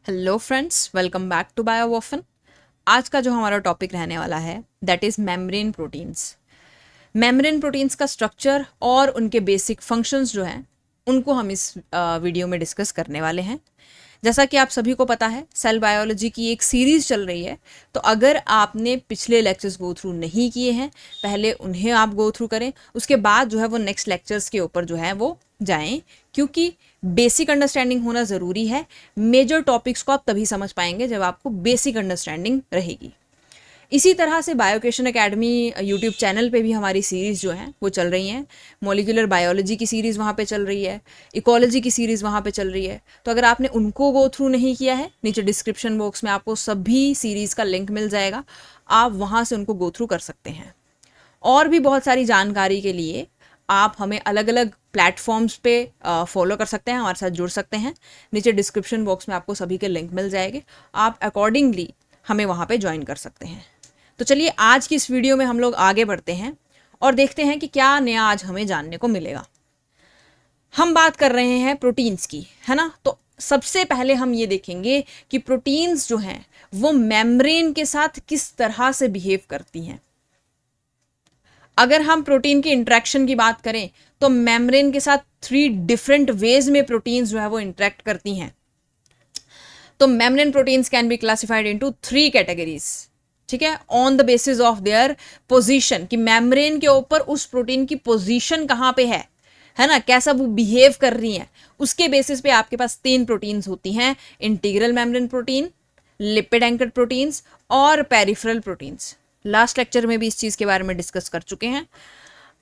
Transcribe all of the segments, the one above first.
Hello friends, welcome back to बायोवॉफन। आज का जो हमारा टॉपिक रहने वाला है that is membrane proteins. Membrane proteins का स्ट्रक्चर और उनके बेसिक फंक्शंस जो हैं उनको हम इस वीडियो में डिस्कस करने वाले हैं। जैसा कि आप सभी को पता है, सेल बायोलॉजी की एक सीरीज़ चल रही है, तो अगर आपने पिछले लेक्चर्स गो थ्रू नहीं किए हैं, पहले उन्हें आप गो थ्रू करें, उसके बाद जो है वो नेक्स्ट लेक्चर्स के ऊपर जो है वो जाएं, क्योंकि बेसिक अंडरस्टैंडिंग होना ज़रूरी है। मेजर टॉपिक्स को आप तभी समझ पाएंगे जब आपको बेसिक अंडरस्टैंडिंग रहेगी। इसी तरह से बायोकेशन एकेडमी यूट्यूब चैनल पे भी हमारी सीरीज़ जो हैं वो चल रही हैं। मॉलिक्यूलर बायोलॉजी की सीरीज़ वहाँ पे चल रही है, इकोलॉजी की सीरीज़ वहाँ पे चल रही है। तो अगर आपने उनको गो थ्रू नहीं किया है, नीचे डिस्क्रिप्शन बॉक्स में आपको सभी सीरीज़ का लिंक मिल जाएगा, आप वहाँ से उनको गो थ्रू कर सकते हैं। और भी बहुत सारी जानकारी के लिए आप हमें अलग अलग प्लेटफॉर्म्स पे फॉलो कर सकते हैं, हमारे साथ जुड़ सकते हैं। नीचे डिस्क्रिप्शन बॉक्स में आपको सभी के लिंक मिल जाएंगे, आप अकॉर्डिंगली हमें वहाँ पे ज्वाइन कर सकते हैं। तो चलिए आज की इस वीडियो में हम लोग आगे बढ़ते हैं और देखते हैं कि क्या नया आज हमें जानने को मिलेगा। हम बात कर रहे हैं प्रोटीन्स की, है ना। तो सबसे पहले हम ये देखेंगे कि प्रोटीन्स जो हैं वो मेम्ब्रेन के साथ किस तरह से बिहेव करती हैं। अगर हम प्रोटीन की इंटरेक्शन की बात करें तो मेम्ब्रेन के साथ 3 डिफरेंट वेज में प्रोटीन्स जो है वो इंटरेक्ट करती हैं। तो membrane proteins can be classified into 3 categories, ठीक है, on the basis of their position, कि मेम्ब्रेन के ऊपर उस प्रोटीन की पोजीशन कहाँ पे है ना, कैसा वो बिहेव कर रही है, उसके बेसिस पे आपके पास 3 प्रोटीन्स होती हैं: integral membrane protein, lipid anchored proteins और पेरिफेरल प्रोटीन्स। लास्ट लेक्चर में भी इस चीज के बारे में डिस्कस कर चुके हैं।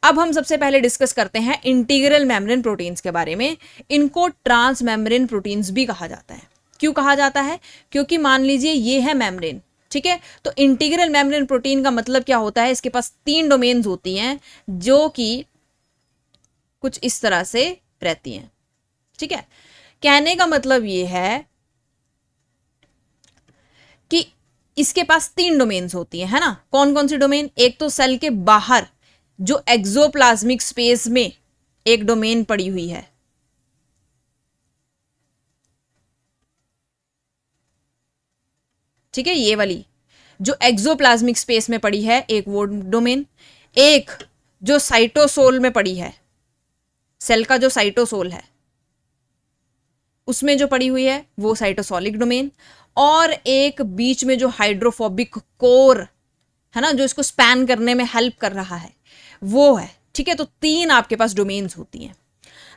अब हम सबसे पहले डिस्कस करते हैं इंटीग्रल मेम्ब्रेन प्रोटीन्स के बारे में। इनको ट्रांस मेम्ब्रेन प्रोटीन्स भी कहा जाता है। क्यों कहा जाता है? क्योंकि मान लीजिए ये है मेम्ब्रेन, ठीक है, तो इंटीग्रल मेम्ब्रेन प्रोटीन का मतलब क्या होता है, इसके पास 3 डोमेन्स होती हैं जो कि कुछ इस तरह से रहती हैं, ठीक है। कहने का मतलब ये है कि इसके पास 3 डोमेन्स होती है ना। कौन कौन सी डोमेन? एक तो सेल के बाहर जो एक्सोप्लाज्मिक स्पेस में एक डोमेन पड़ी हुई है, ठीक है, ये वाली जो एक्सोप्लाज्मिक स्पेस में पड़ी है, एक वो डोमेन। एक जो साइटोसोल में पड़ी है, सेल का जो साइटोसोल है उसमें जो पड़ी हुई है वो साइटोसोलिक डोमेन। और एक बीच में जो हाइड्रोफोबिक कोर है ना, जो इसको स्पैन करने में हेल्प कर रहा है, वो है, ठीक है। तो 3 आपके पास डोमेन्स होती हैं।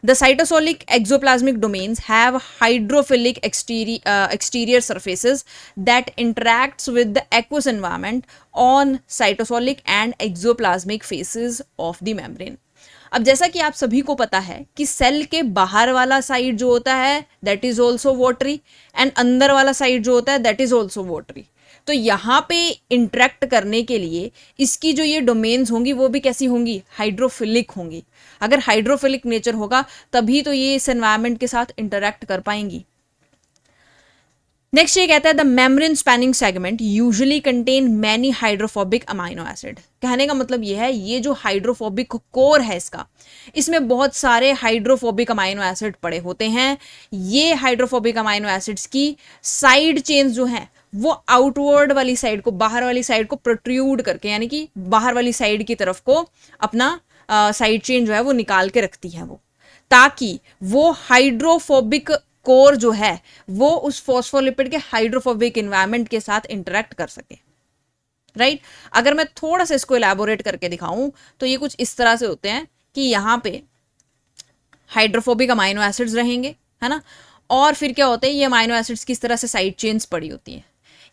The cytosolic exoplasmic domains have hydrophilic exterior surfaces that interacts with the aqueous environment on cytosolic and exoplasmic faces of the membrane. अब जैसा कि आप सभी को पता है कि सेल के बाहर वाला साइड जो होता है that is also watery, and अंदर वाला साइड जो होता है दैट इज ऑल्सो वॉटरी। तो यहाँ पे इंटरेक्ट करने के लिए इसकी जो ये डोमेन्स होंगी वो भी कैसी होंगी? हाइड्रोफिलिक होंगी। अगर हाइड्रोफिलिक नेचर होगा तभी तो ये इस एनवायरनमेंट के साथ इंटरेक्ट कर पाएंगी। नेक्स्ट ये कहता है the membrane spanning segment usually contain many hydrophobic amino acid. कहने का मतलब ये है, ये जो हाइड्रोफोबिक कोर है इसका, इसमें बहुत सारे हाइड्रोफोबिक अमाइनो एसिड पड़े होते हैं। ये हाइड्रोफोबिक अमाइनो एसिड्स की साइड चेन्स जो हैं वो आउटवर्ड वाली साइड को, बाहर वाली साइड को प्रोट्रूड करके, यानी कि बाहर वाली साइड की तरफ को अपना साइड चेन जो है वो निकाल के रखती है वो, ताकि वो हाइड्रोफोबिक कोर जो है वो उस फॉस्फोलिपिड के हाइड्रोफोबिक एनवायरनमेंट के साथ इंटरेक्ट कर सके, राइट। अगर मैं थोड़ा सा इसको इलैबोरेट करके दिखाऊं तो ये कुछ इस तरह से होते हैं कि यहाँ पे हाइड्रोफोबिक अमाइनो एसिड्स रहेंगे, है ना, और फिर क्या होते हैं, ये अमाइनो एसिड्स किस तरह से साइड चेन्स पड़ी होती हैं।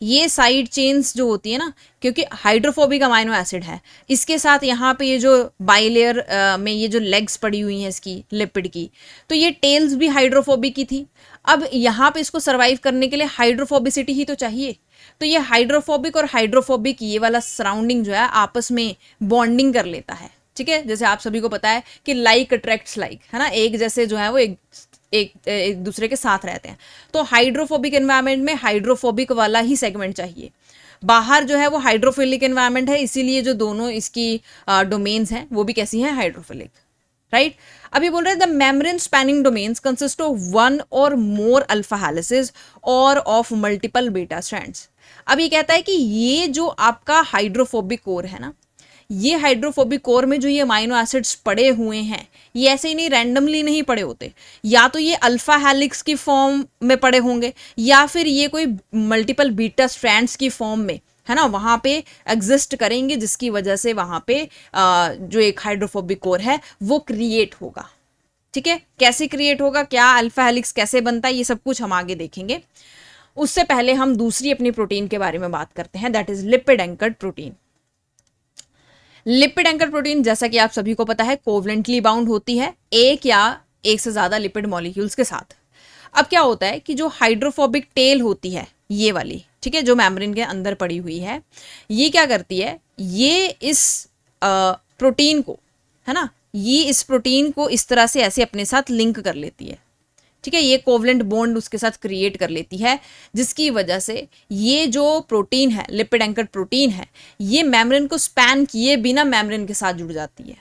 ये साइड चेन्स जो होती है ना, क्योंकि हाइड्रोफोबिक अमाइनो एसिड है, इसके साथ यहाँ पे ये जो बाइलेयर में ये जो लेग्स पड़ी हुई हैं इसकी लिपिड की, तो ये टेल्स भी हाइड्रोफोबिक की थी। अब यहाँ पे इसको सर्वाइव करने के लिए हाइड्रोफोबिसिटी ही तो चाहिए। तो ये हाइड्रोफोबिक और हाइड्रोफोबिक ये वाला सराउंडिंग जो है आपस में बॉन्डिंग कर लेता है, ठीक है। जैसे आप सभी को पता है कि लाइक अट्रैक्ट्स लाइक, है ना, एक जैसे जो है वो एक दूसरे के साथ रहते हैं। तो हाइड्रोफोबिक एनवायरनमेंट में हाइड्रोफोबिक वाला ही सेगमेंट चाहिए। बाहर जो है वो हाइड्रोफिलिक एनवायरनमेंट है, इसीलिए जो दोनों इसकी डोमेन्स हैं वो भी कैसी हैं? हाइड्रोफिलिक। राइट। अभी बोल रहे हैं the membrane spanning domains consist of one और मोर अल्फा हेलिसेस और ऑफ मल्टीपल बीटा स्ट्रैंड्स। अब ये कहता है कि ये जो आपका हाइड्रोफोबिक कोर है ना, ये हाइड्रोफोबिक कोर में जो ये अमाइनो एसिड्स पड़े हुए हैं, ये ऐसे ही नहीं रैंडमली नहीं पड़े होते, या तो ये अल्फा हेलिक्स की फॉर्म में पड़े होंगे या फिर ये कोई मल्टीपल बीटा स्ट्रैंड्स की फॉर्म में, है ना, वहां पे एग्जिस्ट करेंगे, जिसकी वजह से वहां पे जो एक हाइड्रोफोबिक कोर है वो क्रिएट होगा। ठीक है, कैसे क्रिएट होगा, क्या अल्फा हेलिक्स कैसे बनता है, ये सब कुछ हम आगे देखेंगे। उससे पहले हम दूसरी अपनी प्रोटीन के बारे में बात करते हैं, that is lipid anchored protein. Lipid anchor protein जैसा कि आप सभी को पता है कोवलेंटली बाउंड होती है एक या एक से ज्यादा लिपिड मॉलिक्यूल्स के साथ। अब क्या होता है कि जो हाइड्रोफोबिक टेल होती है ये वाली, ठीक है, जो मेम्ब्रेन के अंदर पड़ी हुई है, ये क्या करती है, ये इस प्रोटीन को, है ना, ये इस प्रोटीन को इस तरह से ऐसे अपने साथ लिंक कर लेती है। ठीक है, ये कोवलेंट बॉन्ड उसके साथ क्रिएट कर लेती है, जिसकी वजह से ये जो प्रोटीन है, लिपिड एंकर्ड प्रोटीन है, ये मेम्ब्रेन को स्पैन किए बिना मेम्ब्रेन के साथ जुड़ जाती है।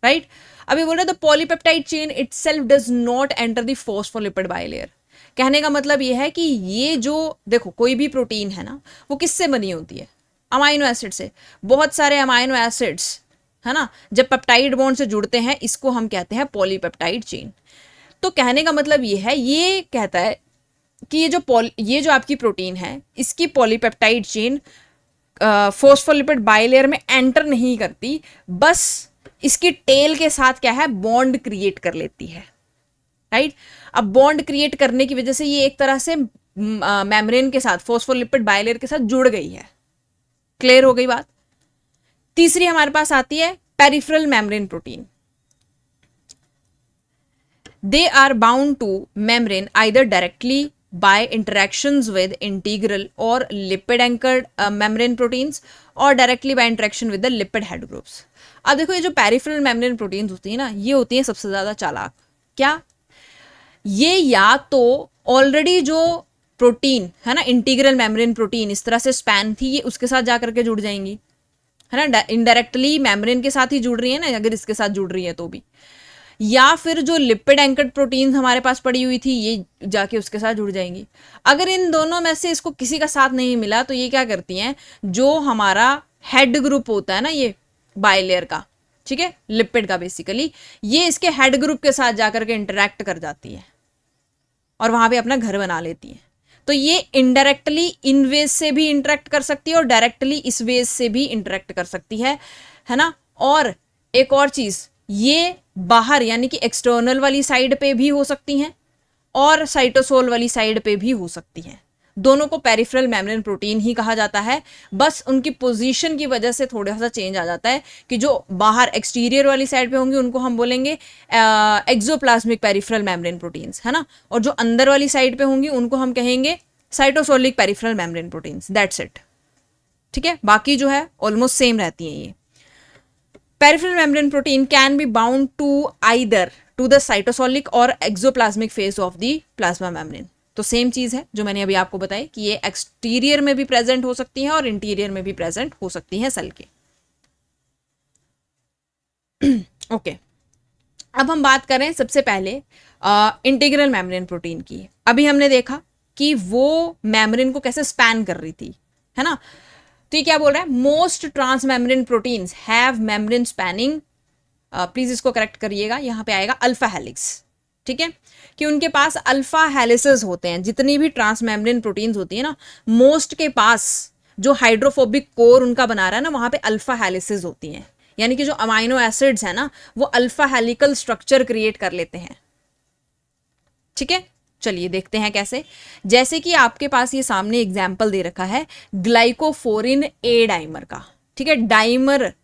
राइट। अभी बोल रहे the polypeptide chain itself does not enter the phospholipid bilayer. कहने का मतलब ये है कि ये जो देखो कोई भी प्रोटीन है ना, वो किससे बनी होती है, अमाइनो एसिड से। बहुत सारे अमाइनो एसिड्स, है ना, जब पेप्टाइड बॉन्ड से जुड़ते हैं इसको हम कहते हैं पॉलीपेप्टाइड चेन। तो कहने का मतलब ये है, ये कहता है कि ये जो आपकी प्रोटीन है, इसकी पॉलीपेप्टाइड चेन फॉस्फोलिपिड बाइलेयर में एंटर नहीं करती, बस इसकी टेल के साथ क्या है, बॉन्ड क्रिएट कर लेती है। राइट। अब बॉन्ड क्रिएट करने की वजह से ये एक तरह से मेम्ब्रेन के साथ, फॉस्फोलिपिड बाइलेयर के साथ जुड़ गई है। क्लियर हो गई बात। तीसरी हमारे पास आती है peripheral membrane protein. They are bound to membrane either directly by interactions with integral or lipid anchored membrane proteins or directly by interaction with the lipid head groups। अब देखो ये जो पेरिफेरल मेम्ब्रेन प्रोटीन्स होती है ना, ये होती है सबसे ज्यादा चालाक। क्या ये या तो ऑलरेडी जो प्रोटीन है ना, इंटीग्रल मेम्ब्रेन प्रोटीन इस तरह से स्पैन थी, ये उसके साथ जाकर के जुड़ जाएंगी, है ना, इनडायरेक्टली मेम्ब्रेन के साथ ही जुड़ रही है ना, अगर इसके साथ जुड़ रही है तो भी, या फिर जो लिपिड एंकर्ड प्रोटीन हमारे पास पड़ी हुई थी ये जाके उसके साथ जुड़ जाएंगी। अगर इन दोनों में से इसको किसी का साथ नहीं मिला तो ये क्या करती हैं, जो हमारा हेड ग्रुप होता है ना, ये बाइलेयर का, ठीक है, लिपिड का बेसिकली, ये इसके हेड ग्रुप के साथ जाकर के इंटरेक्ट कर जाती है और वहां पे अपना घर बना लेती है। तो ये इनडायरेक्टली इन वेज से भी इंटरेक्ट कर सकती है और डायरेक्टली इस वेज से भी इंटरेक्ट कर सकती है ना। और एक और चीज, ये बाहर यानी कि एक्सटर्नल वाली साइड पे भी हो सकती हैं और साइटोसोल वाली साइड पे भी हो सकती हैं। दोनों को पेरिफेरल मेम्ब्रेन प्रोटीन ही कहा जाता है, बस उनकी पोजीशन की वजह से थोड़ा सा चेंज आ जाता है कि जो बाहर एक्सटीरियर वाली साइड पे होंगी उनको हम बोलेंगे एक्सोप्लाज्मिक पेरिफेरल मेम्ब्रेन प्रोटीन्स, है ना, और जो अंदर वाली साइड पे होंगी उनको हम कहेंगे cytosolic peripheral membrane proteins. That's it. ठीक है, बाकी जो है ऑलमोस्ट सेम रहती हैं ये। Peripheral membrane protein can be bound to either to the cytosolic or exoplasmic phase of the plasma membrane। तो सेम चीज है जो मैंने अभी आपको बताई कि ये एक्सटीरियर में भी प्रेजेंट हो सकती है और इंटीरियर में भी प्रेजेंट हो सकती है सेल के। ओके, अब हम बात करें सबसे पहले इंटीग्रल मेम्ब्रेन प्रोटीन की। अभी हमने देखा कि वो मेम्ब्रेन को कैसे स्पैन कर रही थी, है ना। तो ये क्या बोल रहा है, most transmembrane proteins have membrane spanning, please इसको करेक्ट करिएगा, यहाँ पे आएगा अल्फा हेलिक्स। ठीक है, कि उनके पास अल्फा हेलिसेस होते हैं। जितनी भी ट्रांसमेम्ब्रेन प्रोटीन्स होती है ना, मोस्ट के पास जो हाइड्रोफोबिक कोर उनका बना रहा है ना, वहां पे अल्फा हेलिसेस होती हैं, यानी कि जो अमाइनो एसिड्स है ना, वो अल्फा हेलिकल स्ट्रक्चर क्रिएट कर लेते हैं। ठीक है, चलिए देखते हैं कैसे। जैसे कि आपके पास ये सामने एग्जाम्पल दे रखा है ग्लाइकोफोरिन ए डाइमर का। ठीक है,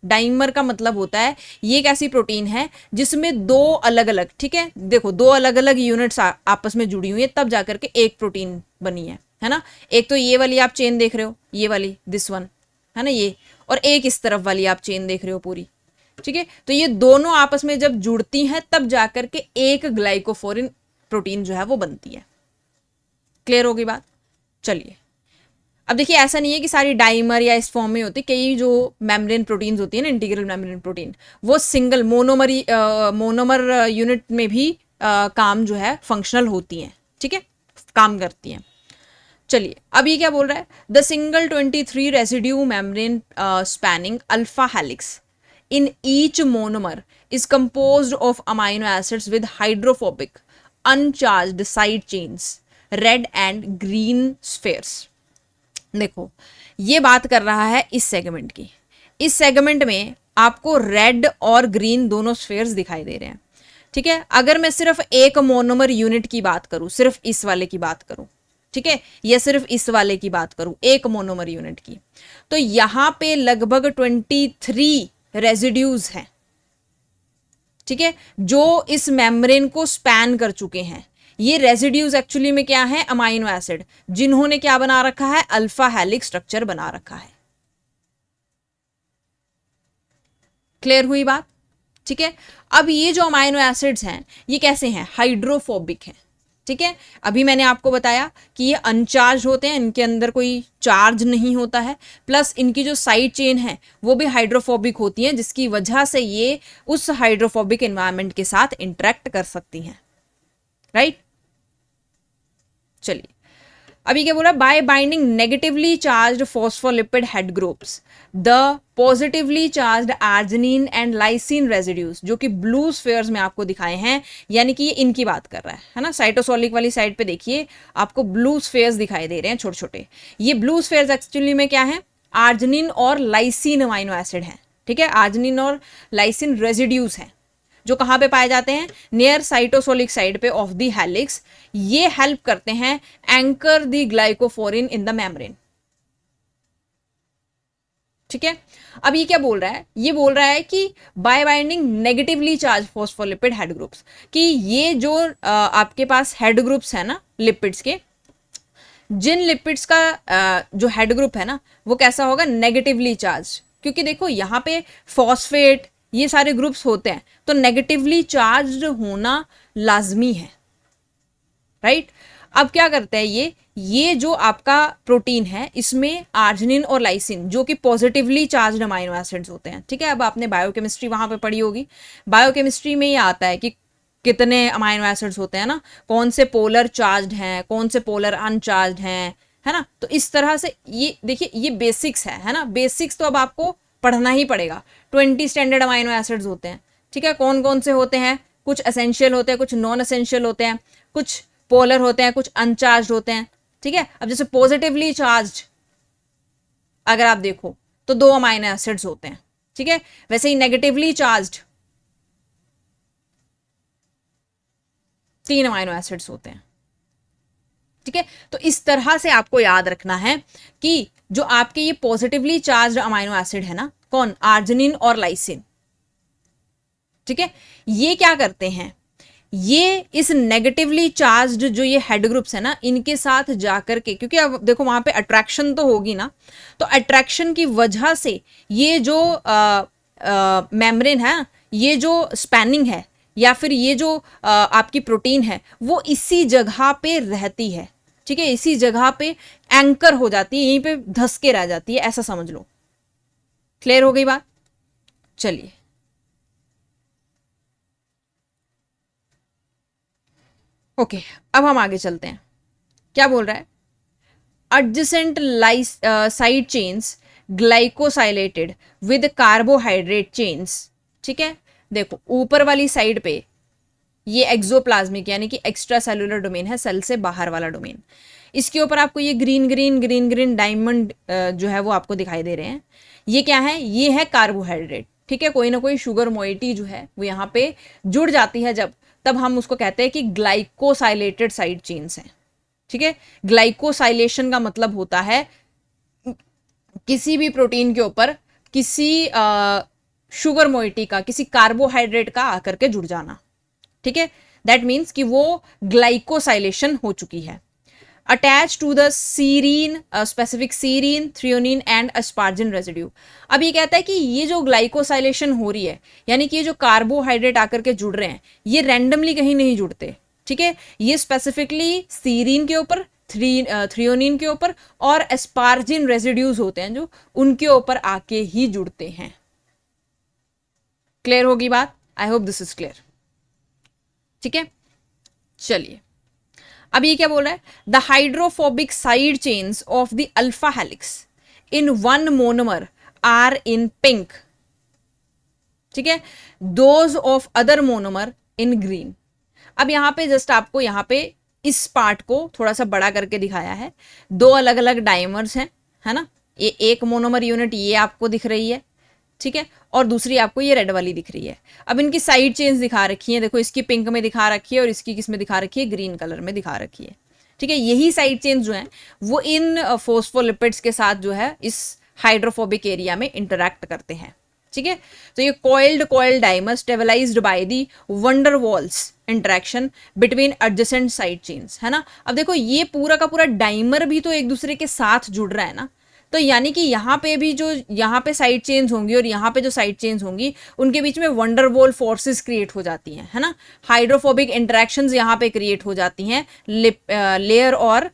डाइमर का मतलब होता है ये एक ऐसी प्रोटीन है जिसमें दो अलग अलग, ठीक है, देखो दो अलग अलग यूनिट्स आपस में जुड़ी हुई है, तब जाकर के एक प्रोटीन बनी है ना। एक तो ये वाली आप चेन देख रहे हो, ये वाली, दिस वन, है ना, ये, और एक इस तरफ वाली आप चेन देख रहे हो पूरी। ठीक है, तो ये दोनों आपस में जब जुड़ती हैं तब जाकर के एक ग्लाइकोफोरिन प्रोटीन जो है वो बनती है। क्लियर होगी बात। चलिए अब देखिए ऐसा नहीं है कि सारी डाइमर या इस फॉर्म में होती, कई जो मेम्ब्रेन प्रोटीन्स होती है ना, इंटीग्रल मेम्ब्रेन प्रोटीन, वो सिंगल मोनोमर यूनिट में भी काम जो है फंक्शनल होती हैं, ठीक है, काम करती हैं। चलिए अब ये क्या बोल रहा है, the single 23 residue membrane spanning alpha helix in each monomer is composed of amino acids with hydrophobic uncharged side chains, red and green spheres। देखो ये बात कर रहा है इस सेगमेंट की, इस सेगमेंट में आपको रेड और ग्रीन दोनों स्फेयर्स दिखाई दे रहे हैं, ठीक है। अगर मैं सिर्फ एक मोनोमर यूनिट की बात करूं, सिर्फ इस वाले की बात करूं, ठीक है, या सिर्फ इस वाले की बात करूं, एक मोनोमर यूनिट की, तो यहां पे लगभग 23 रेजिड्यूज हैं, ठीक है, जो इस मेम्ब्रेन को स्पैन कर चुके हैं। ये रेजिड्यूज एक्चुअली में क्या है, अमाइनो एसिड, जिन्होंने क्या बना रखा है, अल्फा हेलिक्स स्ट्रक्चर बना रखा है। क्लियर हुई बात, ठीक है। अब ये जो अमाइनो एसिड्स हैं ये कैसे हैं, हाइड्रोफोबिक हैं, ठीक है। अभी मैंने आपको बताया कि ये अनचार्ज होते हैं, इनके अंदर कोई चार्ज नहीं होता है, प्लस इनकी जो साइड चेन है वो भी हाइड्रोफोबिक होती हैं, जिसकी वजह से ये उस हाइड्रोफोबिक एनवायरनमेंट के साथ इंटरेक्ट कर सकती हैं, राइट। चलिए अभी क्या बोला, bye binding negatively charged phospholipid head groups the positively charged arginine and lysine residues, जो कि ब्लू स्फेयर्स में आपको दिखाए हैं, यानी कि ये इनकी बात कर रहा है ना। साइटोसोलिक वाली साइड पे देखिए आपको ब्लू स्फेयर्स दिखाई दे रहे हैं छोटे छोटे। ये ब्लू स्फेयर्स एक्चुअली में क्या है, आर्जिनिन और लाइसिन अमाइनो एसिड हैं, ठीक है। आर्जिनिन और लाइसिन रेजिड्यूज हैं जो कहाँ पे पाए जाते हैं, नियर साइटोसोलिक साइड पे ऑफ द हेलिक्स। ये हेल्प करते हैं anchor the ग्लाइकोफोरिन in the membrane, ठीक है। अब ये क्या बोल रहा है, ये बोल रहा है कि bye binding negatively charge phospholipid head groups, कि ये जो आपके पास हेड ग्रुप्स है ना लिपिड्स के, जिन लिपिड्स का जो हेड ग्रुप है ना वो कैसा होगा, नेगेटिवली चार्ज, क्योंकि देखो यहाँ पे फॉस्फेट ये सारे ग्रुप्स होते हैं तो नेगेटिवली चार्ज्ड होना लाजमी है, राइट। अब क्या करते हैं ये जो आपका प्रोटीन है इसमें आर्जिनिन और लाइसिन जो कि पॉजिटिवली चार्ज्ड अमाइनो एसिड्स होते हैं, ठीक है। अब आपने बायोकेमिस्ट्री वहां पे पढ़ी होगी, बायोकेमिस्ट्री में ये आता है कि कितने अमाइनो एसिड्स होते हैं ना, कौन से पोलर चार्ज्ड हैं, कौन से पोलर अनचार्ज्ड हैं, है ना। तो इस तरह से ये देखिए ये बेसिक्स है ना, बेसिक्स तो अब आपको पढ़ना ही पड़ेगा। 20 स्टैंडर्ड अमाइनो एसिड्स होते हैं, ठीक है। कौन कौन से होते हैं, कुछ एसेंशियल होते हैं, कुछ नॉन एसेंशियल होते हैं, कुछ पोलर होते हैं, कुछ अनचार्ज होते हैं, ठीक है। अब जैसे पॉजिटिवली चार्ज अगर आप देखो तो 2 अमाइनो एसिड्स होते हैं, ठीक है। वैसे ही नेगेटिवली चार्ज्ड 3 अमाइनो एसिड्स होते हैं, ठीक है। तो इस तरह से आपको याद रखना है कि जो आपके ये पॉजिटिवली चार्ज्ड अमाइनो एसिड है ना, कौन, आर्जिनिन और लाइसिन, ठीक है, ये क्या करते हैं, ये इस नेगेटिवली चार्ज्ड जो ये हेड ग्रुप्स है ना इनके साथ जाकर के, क्योंकि अब देखो वहां पे अट्रैक्शन तो होगी ना, तो अट्रैक्शन की वजह से ये जो मेम्ब्रेन है, ये जो स्पैनिंग है या फिर ये जो आपकी प्रोटीन है वो इसी जगह पे रहती है, ठीक है, इसी जगह पे एंकर हो जाती है, यहीं पे धस के रह जाती है, ऐसा समझ लो। क्लियर हो गई बात। चलिए ओके, अब हम आगे चलते हैं। क्या बोल रहा है, adjacent side chains glycosylated with carbohydrate chains, ठीक है। देखो ऊपर वाली साइड पे ये एक्सोप्लाज्मिक यानी कि एक्स्ट्रा सेलुलर डोमेन है, सेल से बाहर वाला डोमेन, इसके ऊपर आपको ये green green green green diamond जो है वो आपको दिखाई दे रहे हैं। ये क्या है, ये है कार्बोहाइड्रेट, ठीक है। कोई ना कोई शुगर मोइटी जो है वो यहाँ पे जुड़ जाती है जब, तब हम उसको कहते हैं कि ग्लाइकोसाइलेटेड साइड चेन्स हैं, ठीक है। ग्लाइकोसाइलेशन का मतलब होता है किसी भी प्रोटीन के ऊपर किसी शुगर मोइटी का, किसी कार्बोहाइड्रेट का आकर के जुड़ जाना, ठीक है। दैट मीन्स कि वो ग्लाइकोसाइलेशन हो चुकी है। Attach to the serine, specific serine, threonine and asparagine residue. अब ये कहता है कि ये जो ग्लाइकोसाइलेशन हो रही है, यानी कि ये जो कार्बोहाइड्रेट आकर के जुड़ रहे हैं, ये रैंडमली कहीं नहीं जुड़ते, ठीक है। ये स्पेसिफिकली सीरीन के ऊपर थ्रियोनिन के ऊपर, और एस्पार्जिन रेजिड्यूज होते हैं जो उनके ऊपर आके ही जुड़ते हैं। क्लियर होगी बात? I hope this is clear. ठीक है, चलिए अब ये क्या बोल रहा है, the hydrophobic side chains of the alpha helix in one monomer are in pink, ठीक है, those of other monomer in green. अब यहां पे जस्ट आपको यहां पे इस पार्ट को थोड़ा सा बड़ा करके दिखाया है, दो अलग अलग डाइमर्स हैं, है ना, ये एक मोनोमर यूनिट ये आपको दिख रही है, ठीक है, और दूसरी आपको ये रेड वाली दिख रही है। अब इनकी साइड चेन्स दिखा रखी है, देखो इसकी पिंक में दिखा रखी है और इसकी किस में दिखा रखी है, ग्रीन कलर में दिखा रखी है। ठीक है, यही साइड चेन्स जो हैं वो इन फोस्फोलिपिड्स के साथ जो है इस हाइड्रोफोबिक एरिया में इंटरैक्ट करते हैं। ठीक है, तो ये coiled dimer stabilized by the van der Waals interaction between adjacent side chains, है ना। अब देखो ये पूरा का पूरा डाइमर भी तो एक दूसरे के साथ जुड़ रहा है ना, तो यानी कि यहाँ पे भी जो यहाँ पे साइड चेन्स होंगी और यहाँ पे जो साइड चेन्स होंगी उनके बीच में वंडर वॉल फोर्सेस क्रिएट हो जाती हैं, है ना, हाइड्रोफोबिक इंटरेक्शंस यहाँ पे क्रिएट हो जाती हैं लेयर और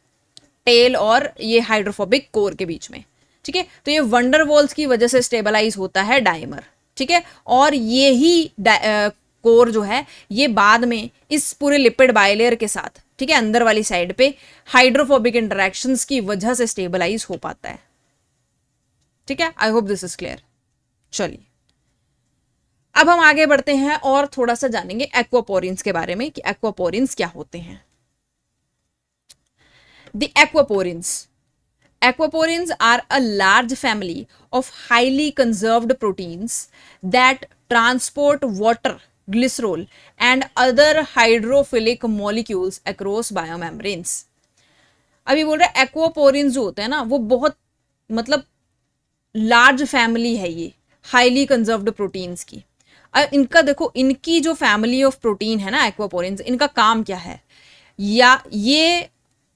टेल और ये हाइड्रोफोबिक कोर के बीच में। ठीक है, तो ये वंडर वॉल्स की वजह से स्टेबलाइज होता है डाइमर। ठीक है, और ये ही कोर जो है ये बाद में इस पूरे लिपिड बाइलेयर के साथ, ठीक है, अंदर वाली साइड पे हाइड्रोफोबिक इंटरेक्शंस की वजह से स्टेबलाइज हो पाता है। ठीक है, आई होप दिस इज क्लियर। चलिए अब हम आगे बढ़ते हैं और थोड़ा सा जानेंगे एक्वापोरिन्स के बारे में कि एक्वापोरिन्स क्या होते हैं। The Aquaporins are a large family of highly conserved proteins that transport water, glycerol, and other hydrophilic molecules across biomembranes. अभी बोल रहे हैं एक्वापोरिन्स जो होते हैं ना वो बहुत मतलब लार्ज फैमिली है ये हाईली कंजर्व्ड प्रोटीन्स की। इनका देखो, इनकी जो फैमिली ऑफ प्रोटीन है ना एक्वापोरिन्स, इनका काम क्या है, या ये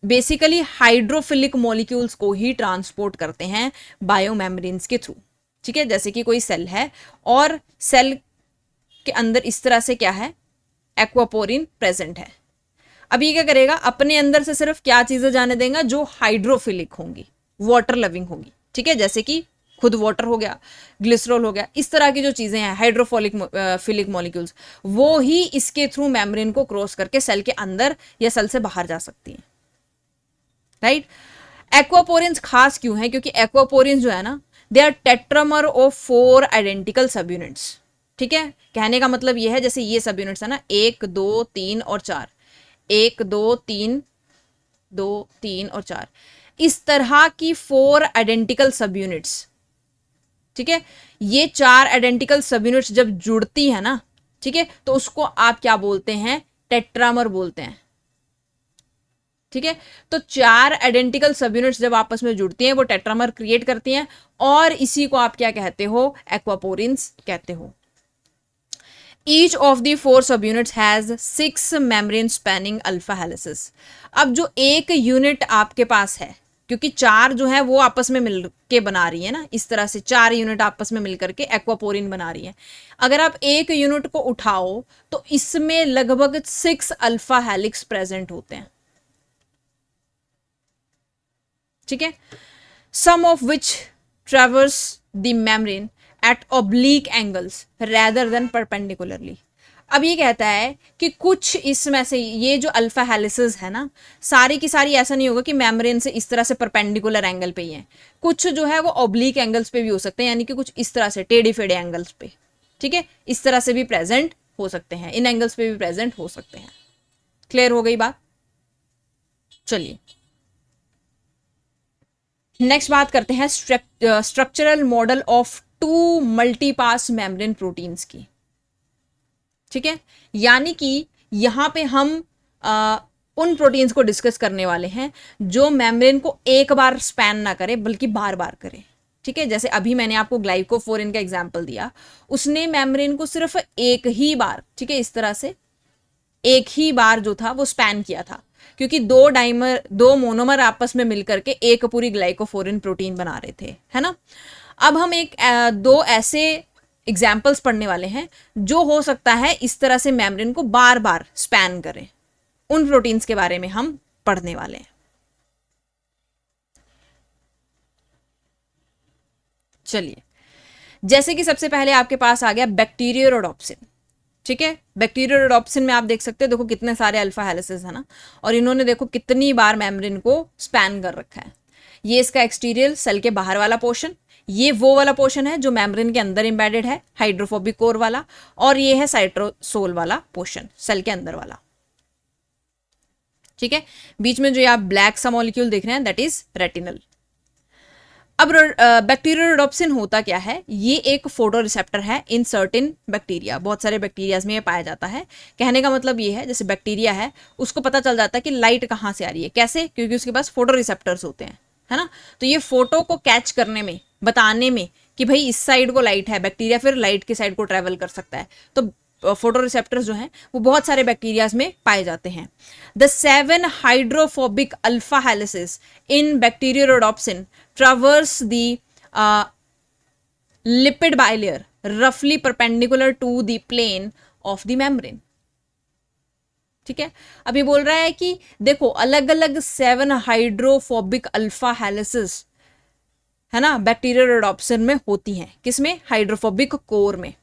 बेसिकली हाइड्रोफिलिक मॉलिक्यूल्स को ही ट्रांसपोर्ट करते हैं बायोमेम्ब्रेन्स के थ्रू। ठीक है, जैसे कि कोई सेल है और सेल के अंदर इस तरह से क्या है, एक्वापोरिन प्रेजेंट है। अब ये क्या करेगा, अपने अंदर से सिर्फ क्या चीजें जाने देगा, जो हाइड्रोफिलिक होंगी, वाटर लविंग होंगी। ठीक है, जैसे कि खुद वाटर हो गया, ग्लिसरॉल हो गया, इस तरह की जो चीजें हैं हाइड्रोफिलिक मॉलिक्यूल्स, वो ही इसके थ्रू मेम्ब्रेन को क्रॉस करके सेल के अंदर या सेल से बाहर जा सकती हैं। राइट, एक्वापोरिन्स खास क्यों है, क्योंकि एक्वापोरिन्स जो है ना they are tetramer of 4 identical subunits. ठीक है, कहने का मतलब ये है जैसे ये सब यूनिट्स है ना 1 2 3 और 4, 1 2 3 2 3 और 4, इस तरह की 4 आइडेंटिकल सब यूनिट्स। ठीक है, ये 4 आइडेंटिकल सब यूनिट्स जब जुड़ती है ना, ठीक है, तो उसको आप क्या बोलते हैं, टेट्रामर बोलते हैं। ठीक है, तो 4 आइडेंटिकल सब यूनिट्स जब आपस में जुड़ती हैं वो टेट्रामर क्रिएट करती हैं, और इसी को आप क्या कहते हो, एक्वापोरिन्स कहते हो। ईच ऑफ द 4 सब units has 6 membrane spanning alpha helices. अब जो एक यूनिट आपके पास है, क्योंकि 4 जो है वो आपस में मिल के बना रही है ना, इस तरह से 4 यूनिट आपस में मिलकर के एक्वापोरिन बना रही है। अगर आप एक यूनिट को उठाओ तो इसमें लगभग 6 अल्फा हेलिक्स प्रेजेंट होते हैं। ठीक है, some of which traverse the membrane at oblique angles rather than perpendicularly. अब ये कहता है कि कुछ इसमें से ये जो अल्फा हेलिसेस है ना, सारी की सारी ऐसा नहीं होगा कि मेम्ब्रेन से इस तरह से परपेंडिकुलर एंगल पे ही है, कुछ जो है वो ऑब्लिक एंगल्स पे भी हो सकते हैं, यानी कि कुछ इस तरह से टेढ़े फेढ़े एंगल्स पे। ठीक है, इस तरह से भी प्रेजेंट हो सकते हैं, इन एंगल्स पे भी प्रेजेंट हो सकते हैं। क्लियर हो गई बात? चलिए नेक्स्ट बात करते हैं structural model of 2 multipass membrane proteins की। ठीक है, यानी कि यहां पे हम उन प्रोटीन्स को डिस्कस करने वाले हैं जो मेम्ब्रेन को एक बार स्पैन ना करे बल्कि बार बार करे। ठीक है, जैसे अभी मैंने आपको ग्लाइकोफोरिन का एग्जांपल दिया, उसने मेम्ब्रेन को सिर्फ एक ही बार, ठीक है, इस तरह से एक ही बार जो था वो स्पैन किया था, क्योंकि 2 मोनोमर आपस में मिलकर के एक पूरी ग्लाइकोफोरिन प्रोटीन बना रहे थे, है ना। अब हम 2 ऐसे एग्जाम्पल्स पढ़ने वाले हैं जो हो सकता है इस तरह से मेम्ब्रेन को बार बार स्पैन करें, उन प्रोटीन्स के बारे में हम पढ़ने वाले हैं। चलिए, जैसे कि सबसे पहले आपके पास आ गया बैक्टीरियोरोडोप्सिन, ठीक है। बैक्टीरियोरोडोप्सिन में आप देख सकते हो, देखो कितने सारे अल्फा हेलिसेस है ना, और इन्होंने देखो कितनी बार मेम्ब्रेन को स्पैन कर रखा है। ये इसका एक्सटीरियर सेल के बाहर वाला पोर्शन, ये वो वाला पोर्शन है जो मेम्ब्रेन के अंदर एम्बेडेड है, हाइड्रोफोबिक कोर वाला, और ये है साइटोसोल वाला पोर्शन, सेल के अंदर वाला, ठीक है। बीच में जो आप ब्लैक सा मॉलिक्यूल देख रहे हैं दैट इज रेटिनल। अब बैक्टीरियोरोडोप्सिन होता क्या है, ये एक फोटो रिसेप्टर है इन सर्टेन बैक्टीरिया, बहुत सारे बैक्टीरियाज में ये पाया जाता है। कहने का मतलब ये है, जैसे बैक्टीरिया है उसको पता चल जाता है कि लाइट कहाँ से आ रही है, कैसे, क्योंकि उसके पास फोटो रिसेप्टर्स होते हैं, है ना। तो ये फोटो को कैच करने में, बताने में कि भाई इस साइड को लाइट है, बैक्टीरिया फिर लाइट की साइड को ट्रेवल कर सकता है। तो फोटो रिसेप्टर्स जो हैं वो बहुत सारे बैक्टीरियाज में पाए जाते हैं। The 7 hydrophobic alpha helices in bacteriorhodopsin traverse the lipid bilayer रफली perpendicular to the plane of the membrane, ठीक है। अभी बोल रहा है कि देखो अलग अलग 7 हाइड्रोफोबिक अल्फा हेलिसेस है ना बैक्टीरियोरोडोप्सिन में होती हैं, किसमें, हाइड्रोफोबिक कोर में,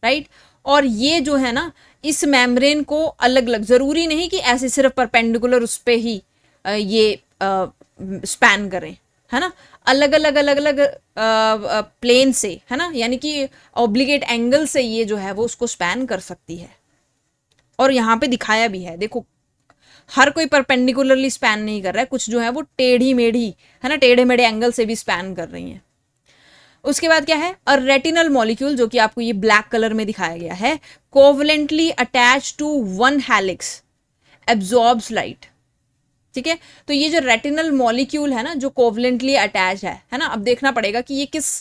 राइट। और ये जो है ना इस मेम्ब्रेन को अलग अलग, जरूरी नहीं कि ऐसे सिर्फ परपेंडिकुलर उस पे ही ये स्पैन करें, है ना, अलग अलग अलग अलग प्लेन से, है ना, यानी कि ऑब्लिगेट एंगल से ये जो है वो उसको स्पैन कर सकती है। और यहाँ पे दिखाया भी है, देखो हर कोई परपेंडिकुलरली स्पैन नहीं कर रहा है, कुछ जो है वो टेढ़ी मेढ़ी, है ना, टेढ़े मेढ़े एंगल से भी स्पैन कर रही हैं। उसके बाद क्या है, और रेटिनल मॉलिक्यूल जो कि आपको ये ब्लैक कलर में दिखाया गया है, covalently attach to one helix absorbs light, ठीक है। तो ये जो रेटिनल मॉलिक्यूल है ना जो कोवलेंटली अटैच है ना, अब देखना पड़ेगा कि ये किस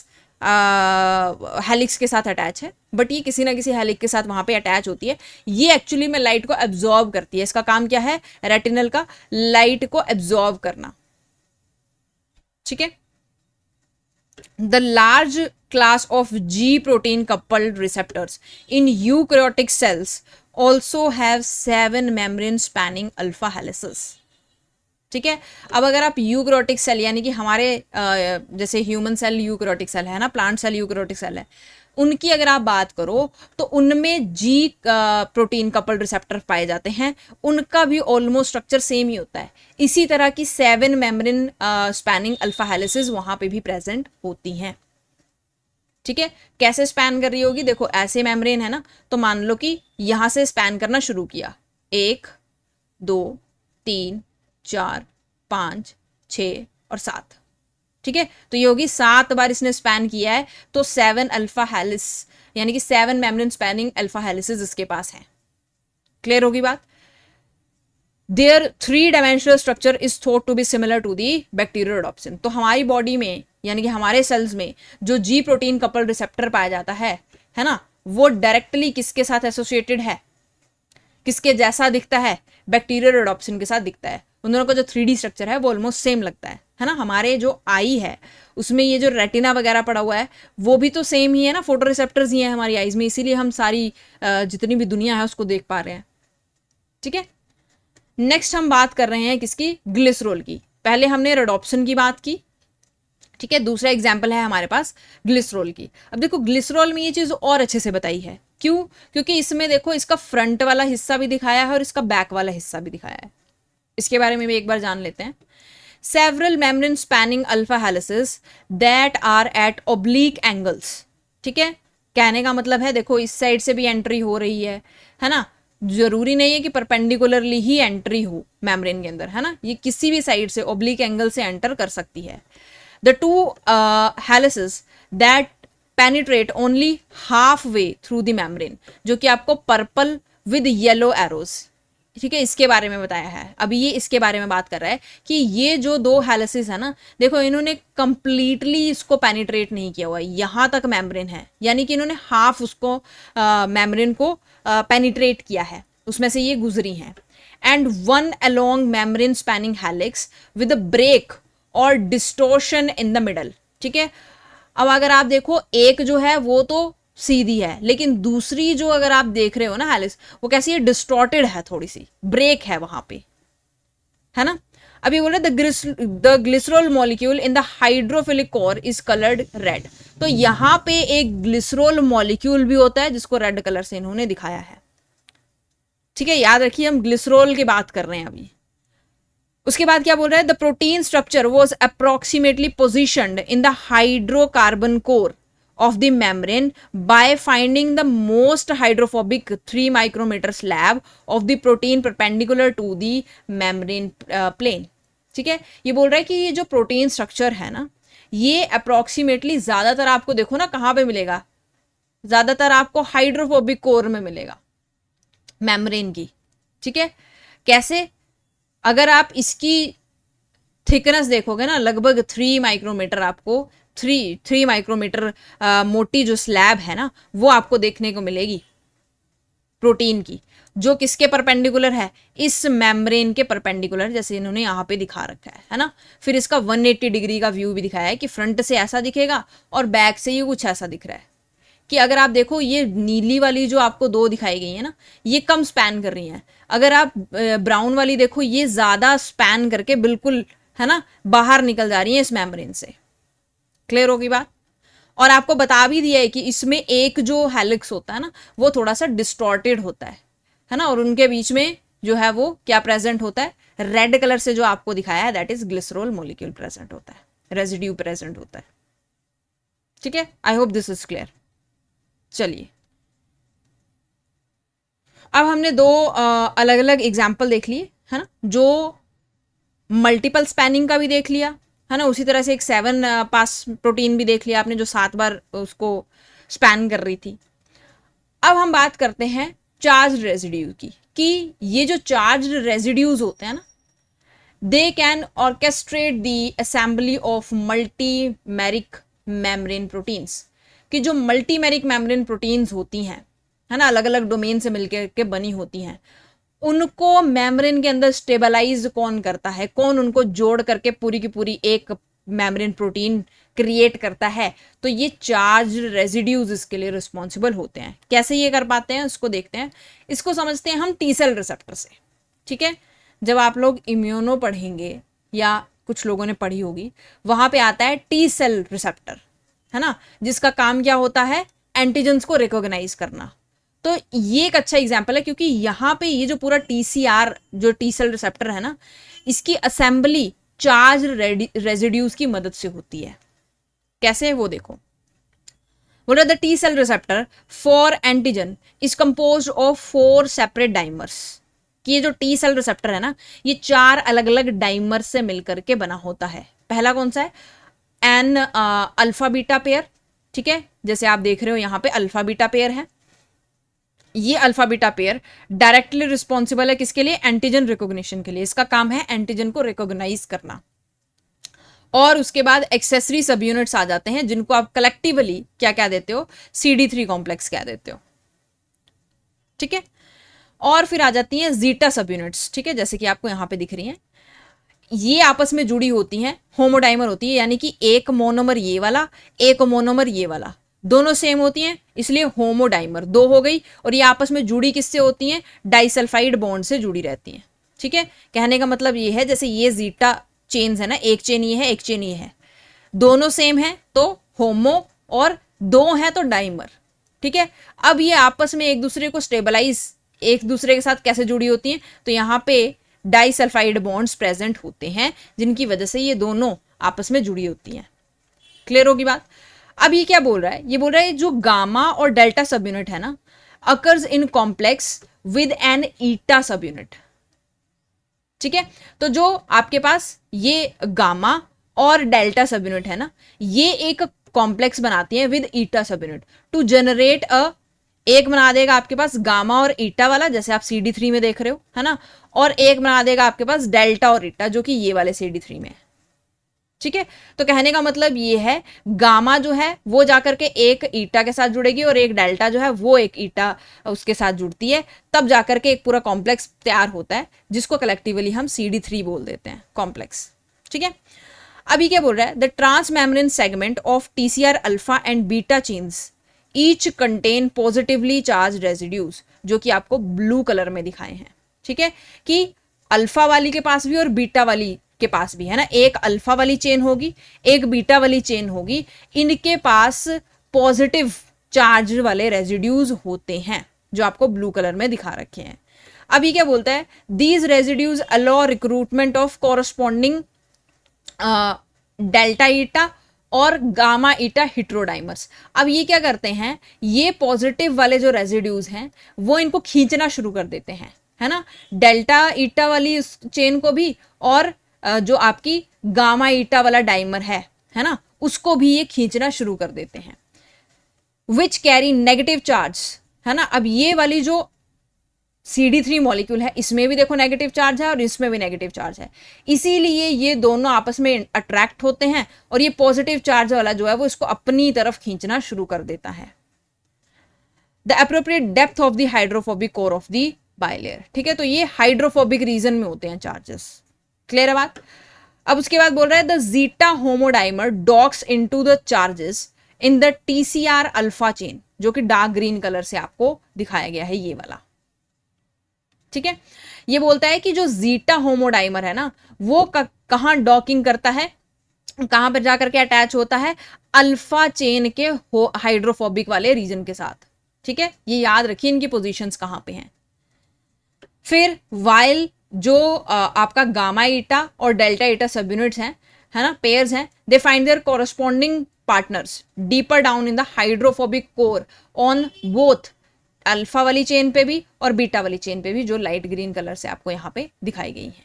हेलिक्स के साथ अटैच है, बट ये किसी ना किसी हेलिक्स के साथ वहां पे अटैच होती है। ये एक्चुअली में लाइट को एब्जॉर्ब करती है, इसका काम क्या है रेटिनल का, लाइट को एब्जॉर्ब करना, ठीक है। The large class of G protein coupled receptors in eukaryotic cells also have 7 membrane spanning alpha helices, ठीक है। अब अगर आप यूकैरियोटिक सेल यानी कि हमारे जैसे ह्यूमन सेल यूकैरियोटिक सेल है ना, प्लांट सेल यूकैरियोटिक सेल है, उनकी अगर आप बात करो तो उनमें जी प्रोटीन कपल्ड रिसेप्टर पाए जाते हैं, उनका भी ऑलमोस्ट स्ट्रक्चर सेम ही होता है। इसी तरह की 7 मेम्ब्रेन स्पैनिंग अल्फा हेलिसेस वहां पे भी प्रेजेंट होती हैं, ठीक है। कैसे स्पैन कर रही होगी, देखो ऐसे मेम्ब्रेन है ना, तो मान लो कि यहां से स्पैन करना शुरू किया, 1 2 3 4 5 6 और 7, ठीक है। तो ये होगी 7 बार इसने स्पैन किया है, तो 7 अल्फा हेलिस यानी कि 7 मेम्ब्रेन स्पैनिंग अल्फा हेलिसेस इसके पास है। क्लियर होगी बात। Their 3 dimensional structure is thought to be similar to the bacteriorhodopsin. तो हमारी बॉडी में यानी कि हमारे सेल्स में जो जी प्रोटीन कपल रिसेप्टर पाया जाता है ना, वो डायरेक्टली किसके साथ एसोसिएटेड है, किसके जैसा दिखता है, बैक्टीरियोरोडोप्सिन के साथ दिखता है। उन दोनों का जो 3D स्ट्रक्चर है वो ऑलमोस्ट सेम लगता है ना। हमारे जो आई है उसमें ये जो रेटिना वगैरह पड़ा हुआ है वो भी तो सेम ही है ना, फोटो रिसेप्टर्स ही है हमारी आईज में, इसीलिए हम सारी जितनी भी दुनिया है उसको देख पा रहे हैं, ठीक है। नेक्स्ट हम बात कर रहे हैं किसकी, ग्लिसरोल की। पहले हमने रोडोप्सिन की बात की, ठीक है। दूसरा एग्जाम्पल है हमारे पास ग्लिसरोल की। अब देखो ग्लिसरोल में ये चीज और अच्छे से बताई है, क्यों, क्योंकि इसमें देखो इसका फ्रंट वाला हिस्सा भी दिखाया है और इसका बैक वाला हिस्सा भी दिखाया है। इसके बारे में भी एक बार जान लेते हैं। Several membrane spanning alpha helices that are at oblique angles, ठीक है। कहने का मतलब है देखो इस साइड से भी एंट्री हो रही है ना, जरूरी नहीं है कि परपेंडिकुलरली ही एंट्री हो मेम्ब्रेन के अंदर, है ना, ये किसी भी साइड से ओब्लिक एंगल से एंटर कर सकती है। The 2 helices that penetrate only half way through the membrane, जो कि आपको पर्पल विद येलो एरोज, ठीक है, इसके बारे में बताया है। अभी ये इसके बारे में बात कर रहा है कि ये जो 2 हेलिसेस है ना, देखो इन्होंने कंप्लीटली इसको पेनिट्रेट नहीं किया हुआ, यहां तक मेम्ब्रेन है, यानी कि इन्होंने हाफ उसको मेम्ब्रेन को पेनिट्रेट किया है, उसमें से ये गुजरी हैं। And 1 along membrane spanning helix with a break और डिस्टोर्शन इन द मिडल, ठीक है। अब अगर आप देखो एक जो है वो तो सीधी है, लेकिन दूसरी जो अगर आप देख रहे हो ना हेलिक्स, वो कैसी है, डिस्टॉर्टेड है, थोड़ी सी ब्रेक है वहां पे, है ना। अभी बोल रहे the glycerol molecule in the hydrophilic core is coloured red. तो यहाँ पे एक ग्लिसरॉल मॉलिक्यूल भी होता है जिसको रेड कलर से इन्होंने दिखाया है। ठीक है, याद रखिए हम ग्लिसरॉल की बात कर रहे हैं अभी। उसके बाद क्या बोल रहा है, the protein structure was approximately positioned in the hydrocarbon core of the membrane by finding the most hydrophobic 3 micrometer slab of the protein perpendicular to the membrane plane। ठीक है, ये बोल रहा है कि ये जो प्रोटीन स्ट्रक्चर है ना, ये अप्रोक्सीमेटली ज्यादातर आपको देखो ना कहां पे मिलेगा, ज्यादातर आपको हाइड्रोफोबिक कोर में मिलेगा मेम्ब्रेन की। ठीक है, कैसे, अगर आप इसकी थिकनेस देखोगे ना, लगभग 3 माइक्रोमीटर आपको 3 माइक्रोमीटर मोटी जो स्लैब है ना, वो आपको देखने को मिलेगी प्रोटीन की, जो किसके परपेंडिकुलर है, इस मेम्ब्रेन के परपेंडिकुलर, जैसे इन्होंने यहाँ पे दिखा रखा है ना। फिर इसका 180 डिग्री का व्यू भी दिखाया है कि फ्रंट से ऐसा दिखेगा और बैक से ये कुछ ऐसा दिख रहा है। कि अगर आप देखो ये नीली वाली जो आपको 2 दिखाई गई है ना, ये कम स्पैन कर रही हैं। अगर आप ब्राउन वाली देखो, ये ज्यादा स्पैन करके बिल्कुल है ना बाहर निकल जा रही है इस मेम्ब्रेन से। क्लियर होगी बात। और आपको बता भी दिया है कि इसमें एक जो हेलिक्स होता है ना, वो थोड़ा सा डिस्टॉर्टेड होता है ना, और उनके बीच में जो है वो क्या प्रेजेंट होता है, रेड कलर से जो आपको दिखाया है that is glycerol molecule present होता है, रेजिड्यू प्रेजेंट होता है। ठीक है, आई होप दिस इज क्लियर। चलिए, अब हमने 2 अलग अलग एग्जाम्पल देख लिए है ना, जो मल्टीपल स्पैनिंग का भी देख लिया है ना, उसी तरह से एक 7 पास प्रोटीन भी देख लिया आपने, जो 7 बार उसको स्पैन कर रही थी। अब हम बात करते हैं चार्ज रेजिड्यू की, कि ये जो चार्ज रेजिड्यूज होते हैं ना, they can orchestrate the assembly of multimeric membrane proteins, कि जो मल्टीमेरिक मेम्ब्रेन प्रोटीन्स होती हैं है ना, अलग अलग डोमेन से मिलकर के बनी होती हैं, उनको मेम्ब्रेन के अंदर स्टेबलाइज कौन करता है, कौन उनको जोड़ करके पूरी की पूरी एक मेम्ब्रेन प्रोटीन क्रिएट करता है, तो ये चार्ज रेजिड्यूज इसके लिए रिस्पॉन्सिबल होते हैं। कैसे ये कर पाते हैं उसको देखते हैं। इसको समझते हैं हम टी सेल रिसेप्टर से। ठीक है, जब आप लोग इम्यूनो पढ़ेंगे या कुछ लोगों ने पढ़ी होगी, वहां पे आता है टी सेल रिसेप्टर है ना, जिसका काम क्या होता है, एंटीजेंस को रिकॉग्नाइज करना। तो ये एक अच्छा एग्जाम्पल है, क्योंकि यहाँ पे ये जो पूरा टीसीआर जो टी सेल रिसेप्टर है ना, इसकी असेंबली चार्ज रेजिड्यूज की मदद से होती है। कैसे है वो देखो, बोला the T cell receptor for antigen is composed of 4 separate dimers, कि ये जो टी सेल रिसेप्टर है ना, ये 4 अलग अलग डाइमर से मिलकर के बना होता है। पहला कौन सा है, एन अल्फा बीटा पेयर। ठीक है, जैसे आप देख रहे हो यहाँ पे अल्फा बीटा पेयर है। ये alpha beta pair directly responsible है किसके लिए, एंटीजन रिकॉग्निशन के लिए। इसका काम है एंटीजन को रिकॉग्नाइज करना। और उसके बाद एक्सेसरी सब यूनिट्स आ जाते हैं, जिनको आप कलेक्टिवली क्या क्या देते हो, CD3 कॉम्प्लेक्स क्या देते हो। ठीक है, और फिर आ जाती हैं जीटा सब यूनिट्स। ठीक है, जैसे कि आपको यहां पे दिख रही हैं, ये आपस में जुड़ी होती हैं, होमोडाइमर होती है, यानी कि एक मोनोमर ये वाला, एक मोनोमर ये वाला, दोनों सेम होती हैं, इसलिए होमोडाइमर 2 हो गई। और ये आपस में जुड़ी किससे होती हैं, डाइसल्फाइड बॉन्ड से जुड़ी रहती हैं। ठीक है, कहने का मतलब ये है, जैसे ये जीटा चेन्स है ना, एक चेन ये है, एक चेन ये है, दोनों सेम है तो होमो, और 2 है तो डाइमर। ठीक है, अब ये आपस में एक दूसरे को स्टेबलाइज, एक दूसरे के साथ कैसे जुड़ी होती हैं, तो यहाँ पे डाइसल्फाइड बॉन्ड्स प्रेजेंट होते हैं, जिनकी वजह से ये दोनों आपस में जुड़ी होती हैं। क्लियर होगी बात। अब ये क्या बोल रहा है, ये बोल रहा है जो गामा और डेल्टा सब यूनिट है ना, occurs in complex with an eta subunit. ठीक है, तो जो आपके पास ये गामा और डेल्टा सब यूनिट है ना, ये एक कॉम्प्लेक्स बनाती है विद ईटा सब यूनिट टू जनरेट एक बना देगा आपके पास गामा और ईटा वाला, जैसे आप CD3 में देख रहे हो है ना, और एक बना देगा आपके पास डेल्टा और ईटा, जो कि ये वाले CD3 में है। ठीक है, तो कहने का मतलब ये है, गामा जो है वो जाकर के एक ईटा के साथ जुड़ेगी, और एक डेल्टा जो है वो एक ईटा उसके साथ जुड़ती है, तब जाकर के एक पूरा कॉम्प्लेक्स तैयार होता है, जिसको कलेक्टिवली हम CD3 बोल देते हैं कॉम्प्लेक्स। ठीक है, अभी क्या बोल रहा है, the transmembrane segment of TCR alpha and beta chains each contain positively charge residues, जो कि आपको ब्लू कलर में दिखाए हैं। ठीक है, कि अल्फा वाली के पास भी और बीटा वाली के पास भी, है ना, एक अल्फा वाली चेन होगी, एक बीटा वाली चेन होगी, इनके पास पॉजिटिव चार्ज वाले रेजिड्यूज होते हैं जो आपको ब्लू कलर में दिखा रखे हैं। अभी क्या बोलता है, these residues allow recruitment of corresponding delta eta और गामा ईटा हेट्रोडाइमर्स। अब ये क्या करते हैं, ये पॉजिटिव वाले जो रेजिड्यूज हैं वो इनको खींचना शुरू कर देते हैं, है ना, डेल्टा ईटा वाली चेन को भी, और जो आपकी गामा ईटा वाला डाइमर है ना, उसको भी ये खींचना शुरू कर देते हैं, विच कैरी नेगेटिव चार्ज, है ना। अब ये वाली जो CD3 मॉलिक्यूल है इसमें भी देखो नेगेटिव चार्ज है और इसमें भी नेगेटिव चार्ज है, इसीलिए ये दोनों आपस में अट्रैक्ट होते हैं और ये पॉजिटिव चार्ज वाला जो है वो इसको अपनी तरफ खींचना शुरू कर देता है। The appropriate depth of the hydrophobic core of the bilayer, ठीक है, तो ये हाइड्रोफोबिक रीजन में होते हैं चार्जेस। क्लियर है बात। अब उसके बाद बोल रहा है the zeta homodimer docks into the charges in the TCR alpha chain, जो कि डार्क ग्रीन कलर से आपको दिखाया गया है ये वाला, ठीक है। ये बोलता है कि जो जीटा होमोडाइमर है ना वो कहां डॉकिंग करता है, कहां पर जाकर के अटैच होता है, अल्फा चेन के हाइड्रोफोबिक वाले रीजन के साथ, ठीक है, ये याद रखिए इनकी पोजीशंस कहां पे हैं। फिर वाइल जो आपका गामा ईटा और डेल्टा ईटा सब यूनिट्स हैं, है ना, पेयर्स हैं, they find there corresponding partners deeper down in the hydrophobic core on both alpha वाली चेन पे भी और बीटा वाली चेन पे भी, जो लाइट ग्रीन कलर से आपको यहां पे दिखाई गई है,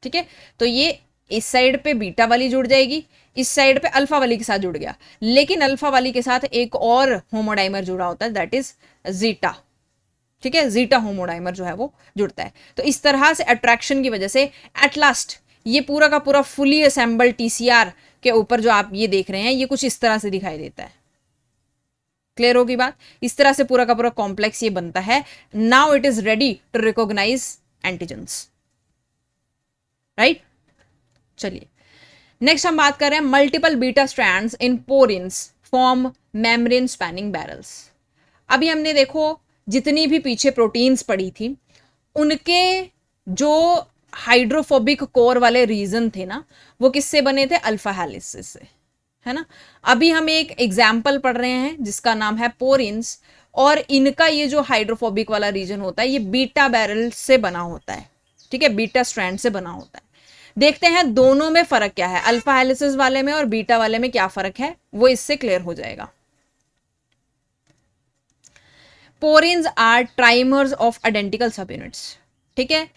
ठीक है। तो ये इस साइड पे बीटा वाली जुड़ जाएगी, इस साइड पे अल्फा वाली के साथ जुड़ गया, लेकिन अल्फा वाली के साथ एक और होमोडाइमर जुड़ा होता है, दैट इज जीटा, ठीक है, जीटा होमोडाइमर जो है वो जुड़ता है। तो इस तरह से अट्रैक्शन की वजह से एट लास्ट ये पूरा का पूरा फुली असेंबल्ड TCR के ऊपर जो आप ये देख रहे हैं ये कुछ इस तरह से दिखाई देता है। क्लियर होगी बात, इस तरह से पूरा का पूरा कॉम्प्लेक्स ये बनता है। Now it is ready to recognise antigens, right. चलिए नेक्स्ट हम बात कर रहे हैं multiple beta strands in porins form membrane spanning barrels. अभी हमने देखो जितनी भी पीछे प्रोटीन्स पड़ी थी उनके जो हाइड्रोफोबिक कोर वाले रीजन थे ना वो किससे बने थे, अल्फा हेलिसेस से, है ना। अभी हम एक एग्जाम्पल पढ़ रहे हैं जिसका नाम है पोरिन्स, और इनका ये जो हाइड्रोफोबिक वाला रीजन होता है ये बीटा बैरल से बना होता है, ठीक है, बीटा स्ट्रैंड से बना होता है। देखते हैं दोनों में फर्क क्या है, अल्फा हेलिसेस वाले में और बीटा वाले में क्या फर्क है, वो इससे क्लियर हो जाएगा। Porins are ट्राइमर्स of identical subunits, ठीक है।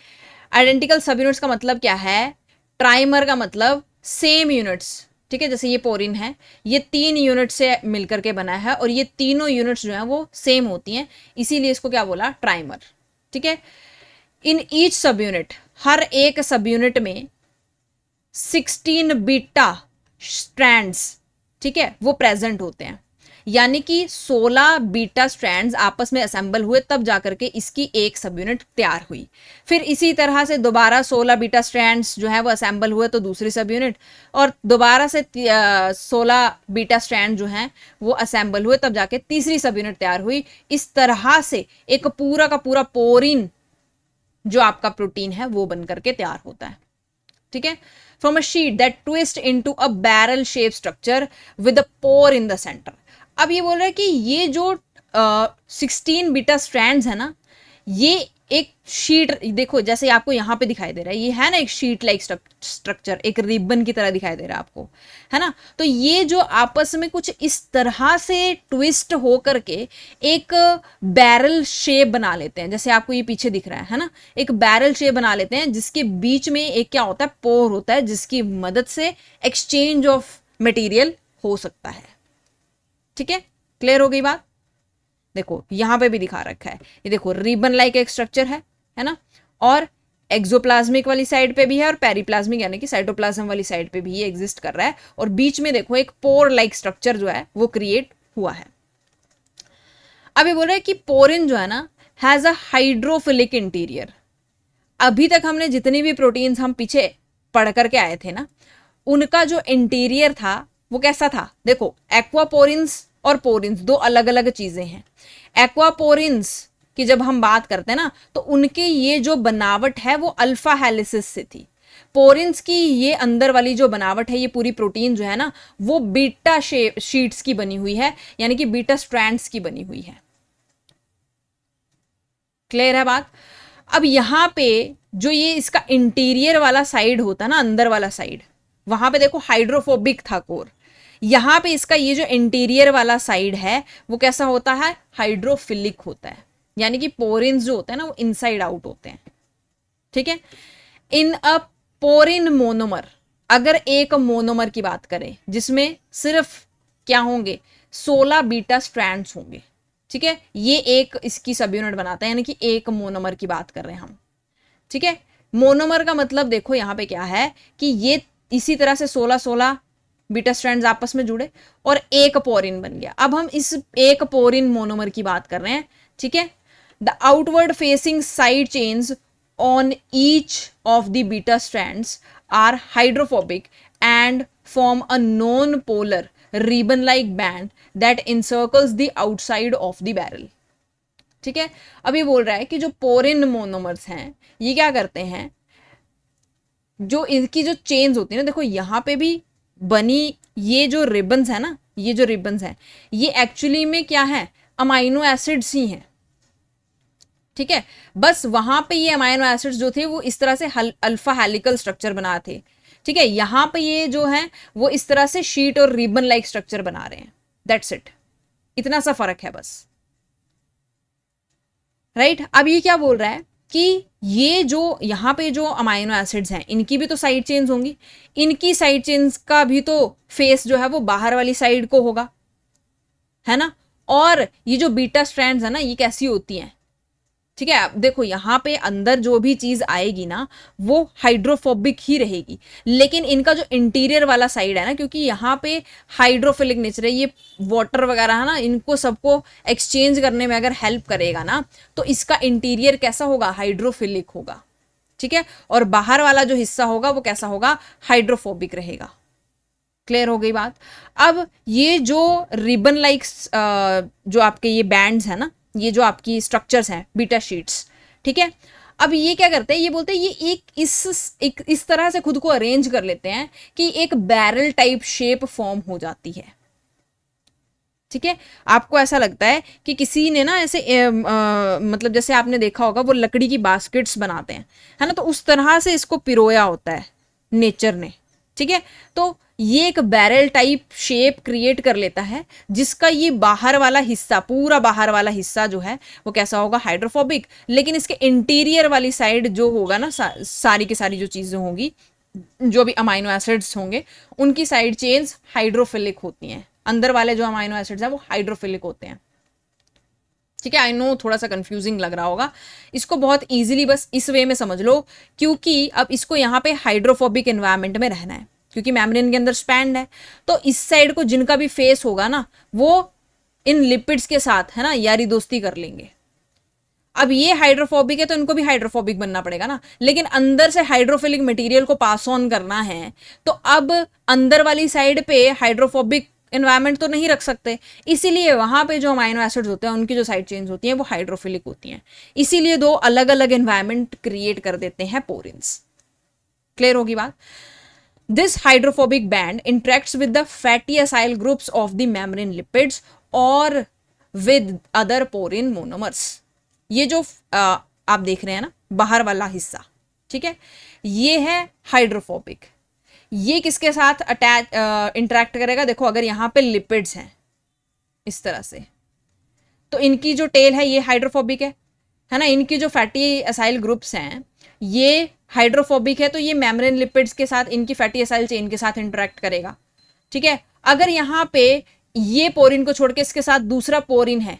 आइडेंटिकल सब यूनिट्स का मतलब क्या है, ट्राइमर का मतलब सेम यूनिट्स, ठीक है। जैसे ये पोरिन है, ये 3 यूनिट से मिलकर के बना है और ये तीनों यूनिट्स जो हैं वो सेम होती हैं, इसीलिए इसको क्या बोला, ट्राइमर, ठीक है। इन ईच सब यूनिट, हर एक सब यूनिट में 16 बीटा स्ट्रैंड्स, ठीक है, वो प्रेजेंट होते हैं, यानी कि 16 बीटा स्ट्रैंड्स आपस में असेंबल हुए तब जाकर के इसकी एक सब यूनिट तैयार हुई। फिर इसी तरह से दोबारा 16 बीटा स्ट्रैंड्स जो है वो असेंबल हुए तो दूसरी सब यूनिट, और दोबारा से 16 बीटा स्ट्रैंड जो हैं वो असेंबल हुए तब जाके तीसरी सब यूनिट तैयार हुई। इस तरह से एक पूरा का पूरा पोरिन जो आपका प्रोटीन है वो बन करके तैयार होता है, ठीक है। From a sheet that twist into a barrel shape structure with a pore in the centre. अब ये बोल रहा है कि ये जो 16 बीटा स्ट्रैंड्स है ना, ये एक शीट, देखो जैसे आपको यहाँ पे दिखाई दे रहा है, ये है ना एक शीट लाइक स्ट्रक्चर, एक रिबन की तरह दिखाई दे रहा है आपको, है ना। तो ये जो आपस में कुछ इस तरह से ट्विस्ट हो करके एक बैरल शेप बना लेते हैं, जैसे आपको ये पीछे दिख रहा है ना, एक बैरल शेप बना लेते हैं जिसके बीच में एक क्या होता है, पोर होता है, जिसकी मदद से एक्सचेंज ऑफ मटेरियल हो सकता है, ठीक है। क्लियर हो गई बात। देखो यहां पे भी दिखा रखा है, ये देखो रिबन लाइक एक स्ट्रक्चर है ना, और एक्सोप्लाज्मिक वाली साइड पे भी है और पेरिप्लाज्मिक यानी कि साइटोप्लाज्म वाली साइड पे भी ये एग्जिस्ट कर रहा है, और बीच में देखो एक पोर लाइक स्ट्रक्चर जो है वो क्रिएट हुआ है। अब ये बोल रहा है कि पोरिन जो है ना हैज अ हाइड्रोफिलिक इंटीरियर। अभी तक हमने जितनी भी प्रोटीन्स हम पीछे पढ़ करके आए थे ना, उनका जो इंटीरियर था वो कैसा था, देखो एक्वापोरिन्स और पोरिन्स दो अलग अलग चीजें हैं। एक्वापोरिन्स कि जब हम बात करते हैं ना तो उनके ये जो बनावट है वो अल्फा हेलिसिस से थी। पोरिन्स की ये अंदर वाली जो बनावट है, ये पूरी प्रोटीन जो है ना वो बीटा शीट्स की बनी हुई है, यानी कि बीटा स्ट्रैंड्स की बनी हुई है। क्लियर है बात? अब यहां पे जो ये इसका इंटीरियर वाला साइड होता है ना, अंदर वाला साइड, वहां पे देखो हाइड्रोफोबिक था कोर। यहां पे इसका ये जो इंटीरियर वाला साइड है वो कैसा होता है? हाइड्रोफिलिक होता है, यानी कि पोरिन्स जो होते हैं ना वो इनसाइड आउट होते हैं। ठीक है। इन अ पोरिन मोनोमर, अगर एक मोनोमर की बात करें जिसमें सिर्फ क्या होंगे? 16 बीटा स्ट्रैंड्स होंगे। ठीक है, ये एक इसकी सब यूनिट बनाता है, यानी कि एक मोनोमर की बात कर रहे हैं हम। ठीक है, मोनोमर का मतलब देखो यहां पे क्या है कि ये इसी तरह से 16 बीटा स्ट्रैंड्स आपस में जुड़े और एक पोरिन बन गया। अब हम इस एक पोरिन मोनोमर की बात कर रहे हैं। ठीक है, the outward facing side chains on each of the beta strands are hydrophobic and form a non-polar ribbon-like band that encircles the outside of the barrel. ठीक है, अभी बोल रहा है कि जो पोरिन मोनोमर्स हैं ये क्या करते हैं, जो इनकी जो चेन्स होती है ना, देखो यहां पे भी बनी ये जो रिबन्स है ना, ये जो रिबन्स हैं ये एक्चुअली में क्या है? अमाइनो एसिड्स ही हैं। ठीक है, बस वहां पे ये अमाइनो एसिड्स जो थे वो इस तरह से अल्फा हेलिकल स्ट्रक्चर बना थे। ठीक है, यहां पे ये जो है वो इस तरह से शीट और रिबन लाइक स्ट्रक्चर बना रहे हैं। दैट्स इट, इतना सा फर्क है बस। राइट, अब ये क्या बोल रहा है कि ये जो यहां पे जो अमाइनो एसिड्स हैं इनकी भी तो साइड चेन्स होंगी, इनकी साइड चेन्स का भी तो फेस जो है वो बाहर वाली साइड को होगा, है ना। और ये जो बीटा स्ट्रैंड्स है ना ये कैसी होती हैं? ठीक है, अब देखो यहां पे अंदर जो भी चीज आएगी ना वो हाइड्रोफोबिक ही रहेगी, लेकिन इनका जो इंटीरियर वाला साइड है ना, क्योंकि यहाँ पे हाइड्रोफिलिक नेचर है, ये वाटर वगैरह है ना इनको सबको एक्सचेंज करने में अगर हेल्प करेगा ना तो इसका इंटीरियर कैसा होगा? हाइड्रोफिलिक होगा। ठीक है, और बाहर वाला जो हिस्सा होगा वो कैसा होगा? हाइड्रोफोबिक रहेगा। क्लियर हो गई बात? अब ये जो रिबन लाइक जो आपके ये बैंड्स है ना, ये जो आपकी स्ट्रक्चर्स हैं बीटा शीट्स, ठीक है, अब ये क्या करते हैं? ये बोलते हैं ये एक इस तरह से खुद को अरेंज कर लेते हैं कि एक बैरल टाइप शेप फॉर्म हो जाती है। ठीक है, आपको ऐसा लगता है कि किसी ने ना ऐसे मतलब जैसे आपने देखा होगा वो लकड़ी की बास्केट्स बनाते हैं, है ना, तो उस तरह से इसको पिरोया होता है नेचर ने। ठीक है, तो ये एक बैरल टाइप शेप क्रिएट कर लेता है जिसका ये बाहर वाला हिस्सा, पूरा बाहर वाला हिस्सा जो है वो कैसा होगा? हाइड्रोफोबिक, लेकिन इसके इंटीरियर वाली साइड जो होगा ना, सारी की सारी जो चीजें होंगी, जो भी अमाइनो एसिड्स होंगे उनकी साइड चेन्स हाइड्रोफिलिक होती हैं। अंदर वाले जो अमाइनो एसिड्स हैं वो हाइड्रोफिलिक होते हैं। ठीक है, आई नो थोड़ा सा कंफ्यूजिंग लग रहा होगा, इसको बहुत इजीली बस इस वे में समझ लो, क्योंकि अब इसको यहाँ पे हाइड्रोफोबिक एनवायरनमेंट में रहना है, क्योंकि मेम्ब्रेन के अंदर स्पैंड है, तो इस साइड को जिनका भी फेस होगा ना वो इन लिपिड्स के साथ, है ना, यारी दोस्ती कर लेंगे। अब ये हाइड्रोफोबिक है तो इनको भी हाइड्रोफोबिक बनना पड़ेगा ना, लेकिन अंदर से हाइड्रोफिलिक मटेरियल को पास ऑन करना है तो अब अंदर वाली साइड पे हाइड्रोफोबिक एनवायरनमेंट तो नहीं रख सकते, इसीलिए वहां पे जो अमाइनो एसिड्स होते हैं उनकी जो साइड चेन्स होती हैं वो हाइड्रोफिलिक होती हैं, इसीलिए दो अलग अलग एनवायरनमेंट क्रिएट कर देते हैं पोरिन्स। क्लियर होगी बात? This hydrophobic band interacts with the fatty acyl groups of the membrane lipids or with other porine monomers. ये जो आप देख रहे हैं ना बाहर वाला हिस्सा, ठीक है, ये है हाइड्रोफोबिक। ये किसके साथ इंटरेक्ट करेगा? देखो अगर यहां पे लिपिड्स हैं इस तरह से तो इनकी जो टेल है ये हाइड्रोफोबिक है ना, इनकी जो फैटी असाइल ग्रुप्स हैं ये हाइड्रोफोबिक है, तो ये मेम्ब्रेन लिपिड्स के साथ, इनकी फैटी एसाइल चेन के साथ इंटरेक्ट करेगा। ठीक है, अगर यहाँ पे ये पोरिन को छोड़ के इसके साथ दूसरा पोरिन है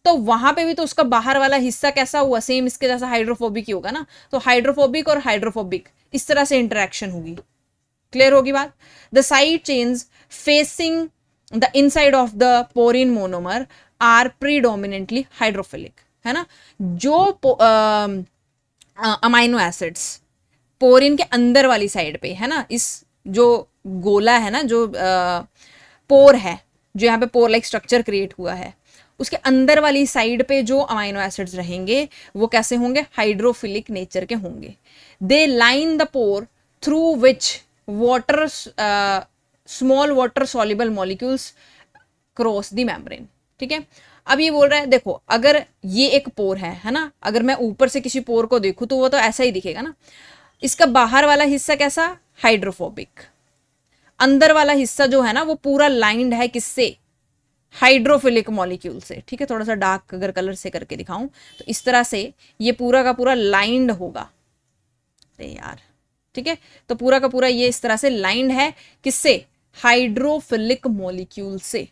तो वहां पे भी तो उसका बाहर वाला हिस्सा कैसा हुआ? सेम इसके जैसा हाइड्रोफोबिक ही होगा ना, तो हाइड्रोफोबिक और हाइड्रोफोबिक इस तरह से इंटरेक्शन होगी। क्लियर होगी बात? The side chains facing the inside of the porin monomer are predominantly hydrophilic, है ना। जो अमाइनो एसिड्स पोरिन के अंदर वाली साइड पे, है ना, इस जो गोला है ना, जो पोर है, जो यहाँ पे पोर लाइक स्ट्रक्चर क्रिएट हुआ है, उसके अंदर वाली साइड पे जो अमाइनो एसिड्स रहेंगे वो कैसे होंगे, हाइड्रोफिलिक नेचर के होंगे। They line the pore through which water small water soluble molecules cross the membrane. ठीक है, अब ये बोल रहा है देखो अगर ये एक पोर है ना, अगर मैं ऊपर से किसी पोर को देखूं तो वो तो ऐसा ही दिखेगा ना। इसका बाहर वाला हिस्सा कैसा, हाइड्रोफोबिक। अंदर वाला हिस्सा जो है ना वो पूरा लाइंड है किससे, हाइड्रोफिलिक मॉलिक्यूल से। ठीक है, थोड़ा सा डार्क अगर कलर से करके दिखाऊं तो इस तरह से ये पूरा का पूरा लाइंड होगा। अरे यार, ठीक है, तो पूरा का पूरा ये इस तरह से लाइंड है किससे, हाइड्रोफिलिक मॉलिक्यूल से।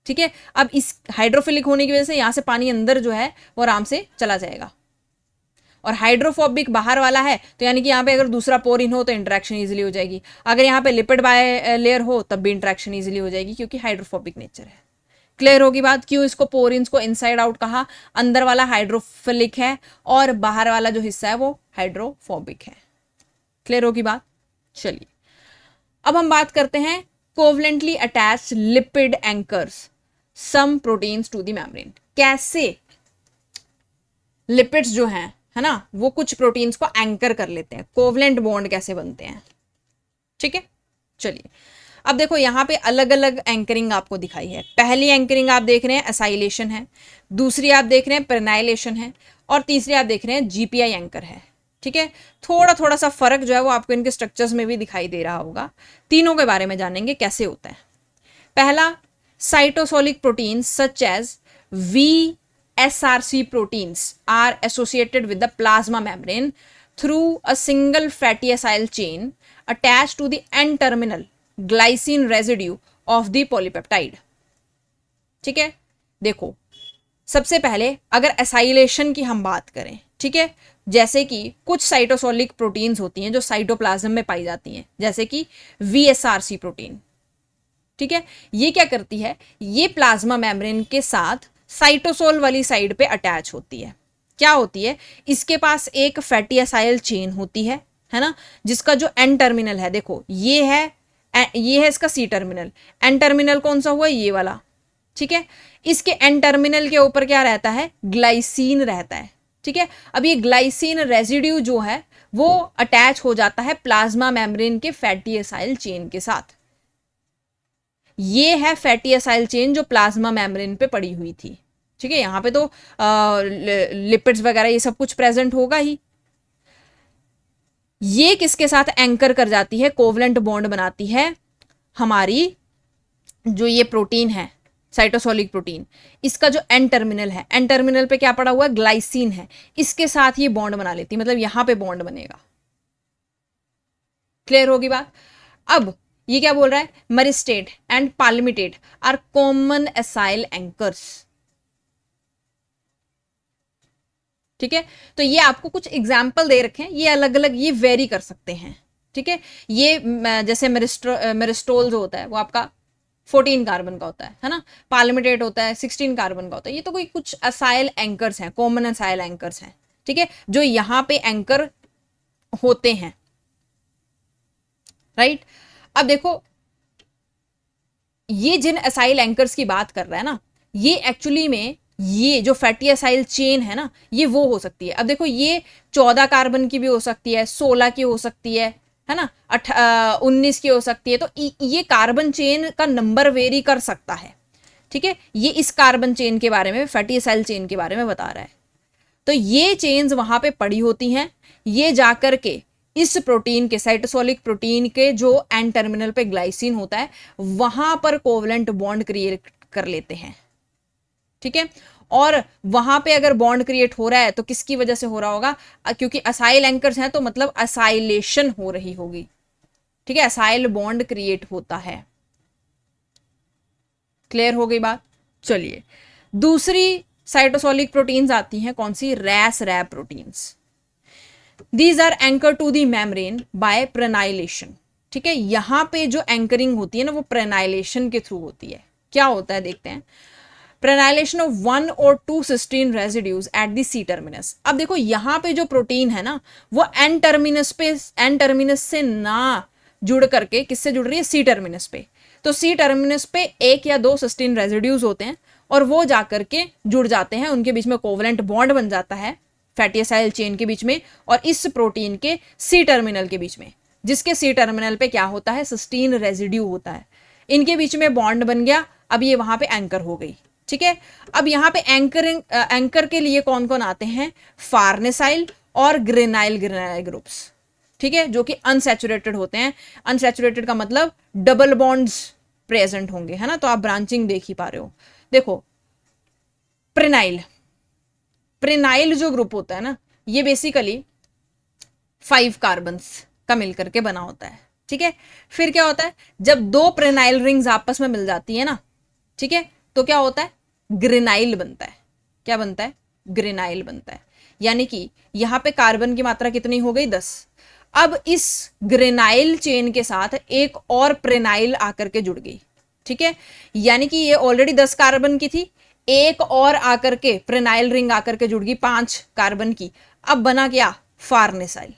ठीक है, अब इस हाइड्रोफिलिक होने की वजह से यहां से पानी अंदर जो है वो आराम से चला जाएगा, और हाइड्रोफोबिक बाहर वाला है तो यानी कि यहाँ पे अगर दूसरा पोर इन हो तो इंटरेक्शन इजीली हो जाएगी। अगर यहाँ पे लिपिड बाय लेयर हो तब भी इंटरेक्शन इजीली हो जाएगी क्योंकि हाइड्रोफोबिक नेचर है। क्लियर होगी बात, क्यों इसको पोरिन्स को इनसाइड आउट कहा, अंदर वाला हाइड्रोफिलिक है और बाहर वाला जो हिस्सा है वो हाइड्रोफोबिक है। क्लियर होगी बात। चलिए अब हम बात करते हैं covalently attached lipid anchors some proteins to the membrane. कैसे लिपिड्स जो हैं है ना वो कुछ प्रोटीन्स को एंकर कर लेते हैं, कोवलेंट बॉन्ड कैसे बनते हैं। ठीक है, चलिए अब देखो यहाँ पे अलग अलग एंकरिंग आपको दिखाई है। पहली एंकरिंग आप देख रहे हैं एसाइलेशन है, दूसरी आप देख रहे हैं पेरनाइलेशन है, और तीसरी आप देख रहे हैं जीपीआई एंकर है। ठीक है, थोड़ा थोड़ा सा फर्क जो है वो आपको इनके स्ट्रक्चर्स में भी दिखाई दे रहा होगा। तीनों के बारे में जानेंगे कैसे होता है। पहला, cytosolic proteins such as VSRC proteins are associated with the plasma membrane through a single fatty acyl chain attached to the N-terminal glycine residue of the polypeptide। ठीक है, देखो सबसे पहले अगर एसाइलेशन की हम बात करें, ठीक है, जैसे कि कुछ साइटोसोलिक प्रोटीन्स होती हैं जो साइटोप्लाज्म में पाई जाती हैं, जैसे कि VSRC प्रोटीन। ठीक है, ये क्या करती है, ये प्लाज्मा मेम्ब्रेन के साथ साइटोसोल वाली साइड पे अटैच होती है। क्या होती है, इसके पास एक फैटी एसाइल चेन होती है ना, जिसका जो एन टर्मिनल है, देखो ये है इसका सी टर्मिनल, एन टर्मिनल कौन सा हुआ, ये वाला। ठीक है, इसके एन टर्मिनल के ऊपर क्या रहता है, ग्लाइसिन रहता है। ठीक है, अब ये ग्लाइसिन रेजिड्यू जो है वो अटैच हो जाता है प्लाज्मा मेम्ब्रेन के फैटी एसाइल चेन के साथ। ये है फैटी एसाइल चेन जो प्लाज्मा मेम्ब्रेन पे पड़ी हुई थी। ठीक है, यहां पे तो लिपिड्स वगैरह ये सब कुछ प्रेजेंट होगा ही। ये किसके साथ एंकर कर जाती है, कोवलेंट बॉन्ड बनाती है हमारी जो ये प्रोटीन है साइटोसोलिक प्रोटीन, इसका जो एन टर्मिनल है, एन टर्मिनल पे क्या पड़ा हुआ है, ग्लाइसिन है, इसके साथ ये बॉन्ड बना लेती है, मतलब यहां पे बॉन्ड बनेगा। क्लियर होगी बात। अब ये क्या बोल रहा है, myristate and palmitate are common acyl anchors. ठीक है, तो ये आपको कुछ एग्जाम्पल दे रखे हैं, ये अलग अलग ये वेरी कर सकते हैं। ठीक है, ये जैसे मेरिस्टोल जो होता है वो आपका 14 कार्बन का होता है ना, पाल्मिटेट होता है 16 कार्बन का होता है। ये तो कोई कुछ असाइल एंकर्स हैं, कॉमन असाइल एंकर्स हैं। ठीक है, जो यहां पे एंकर होते हैं, राइट। अब देखो ये जिन असाइल एंकर्स की बात कर रहा है ना, ये एक्चुअली में ये जो फैटी असाइल चेन है ना, ये वो हो सकती है। अब देखो ये 14 कार्बन की भी हो सकती है, 16 की हो सकती है ना, 19 की हो सकती है। तो ये कार्बन चेन का नंबर वेरी कर सकता है। ठीक है, ये इस कार्बन चेन के बारे में, फैटी असाइल चेन के बारे में बता रहा है। तो ये चेन्स वहां पे पड़ी होती हैं, ये जाकर के इस प्रोटीन के, साइटोसोलिक प्रोटीन के जो एन टर्मिनल पे ग्लाइसिन होता है वहां पर कोवलेंट बॉन्ड क्रिएट कर लेते हैं। ठीक है, और वहां पे अगर बॉन्ड क्रिएट हो रहा है तो किसकी वजह से हो रहा होगा, क्योंकि असाइल एंकर्स हैं तो मतलब असाइलेशन हो रही होगी। ठीक है, असाइल बॉन्ड क्रिएट होता है। क्लियर हो गई बात। चलिए दूसरी साइटोसोलिक प्रोटीन्स आती हैं, कौन सी, Ras Rap proteins. These are anchored to the membrane by prenylation। ठीक है, यहां पे जो एंकरिंग होती है ना वो प्रेनाइलेशन के थ्रू होती है। क्या होता है देखते हैं, prenylation of 1 or 2 cysteine residues at the C terminus. अब देखो यहां पे जो प्रोटीन है ना वो एन टर्मिनस से ना जुड़ करके किससे जुड़ रही है, सी टर्मिनस पे। तो सी टर्मिनस पे 1 या 2 सिस्टीन रेजिड्यूज होते हैं, और वो जाकर के जुड़ जाते हैं, उनके बीच में कोवलेंट बॉन्ड बन जाता है फैटी एसाइल चेन के बीच में और इस प्रोटीन के सी टर्मिनल के बीच में, जिसके सी टर्मिनल पे क्या होता है, सिस्टीन रेजिड्यू होता है। इनके बीच में बॉन्ड बन गया, अब ये वहां पे एंकर हो गई। ठीक है, अब यहाँ पे एंकर के लिए कौन कौन आते हैं, फार्नेसाइल और ग्रेनाइल ग्रुप्स। ठीक है, जो कि अनसैचुरेटेड होते हैं। अनसैचुरेटेड का मतलब डबल बॉन्ड्स प्रेजेंट होंगे, है ना। तो आप ब्रांचिंग देख ही पा रहे हो। देखो प्रेनाइल जो ग्रुप होता है ना, ये बेसिकली 5 कार्बन्स का मिलकर के बना होता है। ठीक है, फिर क्या होता है, जब 2 प्रेनाइल रिंग्स आपस में मिल जाती है ना, ठीक है, तो क्या होता है, ग्रेनाइल बनता है। क्या बनता है, ग्रेनाइल बनता है। यानी कि यहां पे कार्बन की मात्रा कितनी हो गई, 10। अब इस ग्रेनाइल चेन के साथ एक और प्रेनाइल आकर के जुड़ गई। ठीक है, यानी कि ये ऑलरेडी 10 कार्बन की थी, एक और आकर के प्रेनाइल रिंग आकर के जुड़ गई 5 कार्बन की। अब बना क्या, फार्नेसाइल।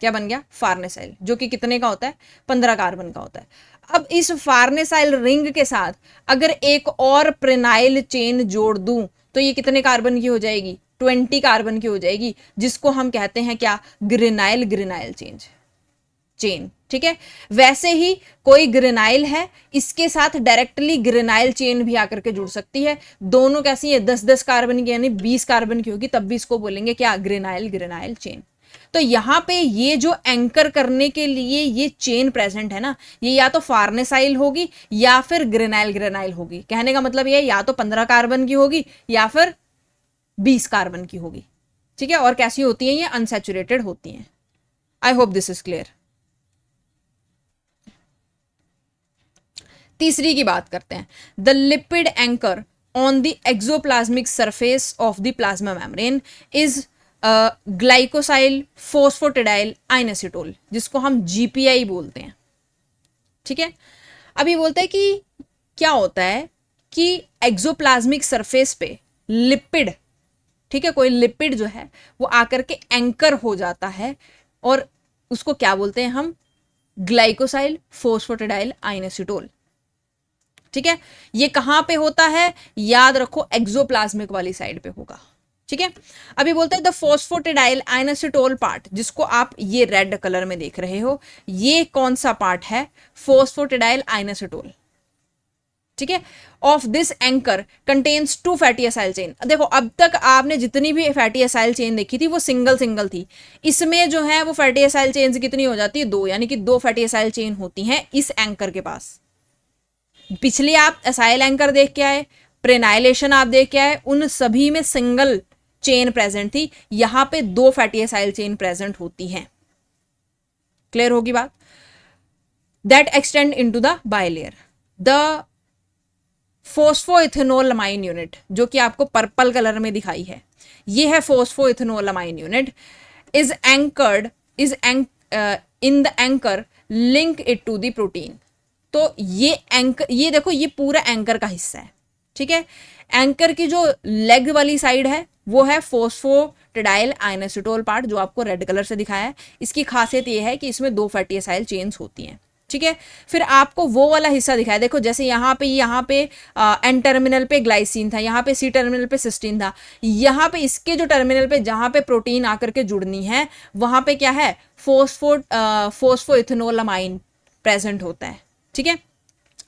क्या बन गया, फार्नेसाइल, जो कि कितने का होता है, 15 कार्बन का होता है। अब इस फार्नेसाइल रिंग के साथ अगर एक और प्रेनाइल चेन जोड़ दूं तो ये कितने कार्बन की हो जाएगी, 20 कार्बन की हो जाएगी, जिसको हम कहते हैं क्या, ग्रेनाइल ग्रेनाइल चेन। ठीक है, वैसे ही कोई ग्रेनाइल है, इसके साथ डायरेक्टली ग्रेनाइल चेन भी आकर के जुड़ सकती है। दोनों कैसी है, 10-10 कार्बन की, यानी 20 कार्बन की होगी, तब भी इसको बोलेंगे क्या, ग्रेनाइल ग्रेनाइल चेन। तो यहां पे ये जो एंकर करने के लिए ये चेन प्रेजेंट है ना, ये या तो फार्नेसाइल होगी या फिर ग्रेनाइल ग्रेनाइल होगी। कहने का मतलब ये या तो 15 कार्बन की होगी या फिर 20 कार्बन की होगी। ठीक है, और कैसी होती है, ये अनसैचुरेटेड होती हैं। I hope this is clear. तीसरी की बात करते हैं, the lipid anchor on the exoplasmic surface of the plasma membrane is glycosyl phosphatidyl inositol, जिसको हम जीपीआई बोलते हैं। ठीक है, अभी बोलते हैं कि क्या होता है कि एक्सोप्लाज्मिक सरफेस पे लिपिड, ठीक है, कोई लिपिड जो है वो आकर के एंकर हो जाता है और उसको क्या बोलते हैं हम, ग्लाइकोसाइल फोस्फोटिडाइल आइनएसीटोल। ठीक है, ये कहां पे होता है, याद रखो एक्सोप्लाज्मिक वाली साइड पे होगा। ठीक है, अभी बोलते हैं द फोस्फोटिडाइल आइनएसीटोल पार्ट, जिसको आप ये रेड कलर में देख रहे हो, ये कौन सा पार्ट है, फोस्फोटिडाइल आइनएसीटोल। ठीक है, of this anchor contains 2 fatty acyl chain. देखो अब तक आपने जितनी भी फैटी एसाइल चेन देखी थी वो सिंगल सिंगल थी, इसमें जो है वो फैटी एसाइल चेन कितनी हो जाती है, 2, यानी कि 2 फैटी एसाइल चेन होती हैं इस एंकर के पास। पिछले आप एसाइल एंकर देख के आए, प्रेनाइलेशन आप देख के आए, उन सभी में सिंगल चेन प्रेजेंट थी, यहां पे 2 फैटी एसाइल चेन प्रेजेंट होती हैं। क्लियर होगी बात। That extend into the bilayer. The phosphoethanolamine unit, जो कि आपको पर्पल कलर में दिखाई है, ये है phosphoethanolamine unit, is anchored in the anchor link it to the protein. तो ये एंकर, ये देखो ये पूरा एंकर का हिस्सा है। ठीक है, एंकर की जो लेग वाली साइड है वो है फोस्फोटिडाइल आइनएसीटोल पार्ट, जो आपको रेड कलर से दिखाया है। इसकी खासियत ये है कि इसमें 2 फैटी एसाइल चेन्स होती हैं। ठीक है, फिर आपको वो वाला हिस्सा दिखाया, देखो जैसे यहाँ पे एन टर्मिनल पे ग्लाइसिन था, यहाँ पे सी टर्मिनल पे सिस्टीन था, यहाँ पे इसके जो टर्मिनल पे जहाँ पे प्रोटीन आकर के जुड़नी है वहां पे क्या है, फोस्फोइथेनोलामाइन प्रेजेंट होता है। ठीक है,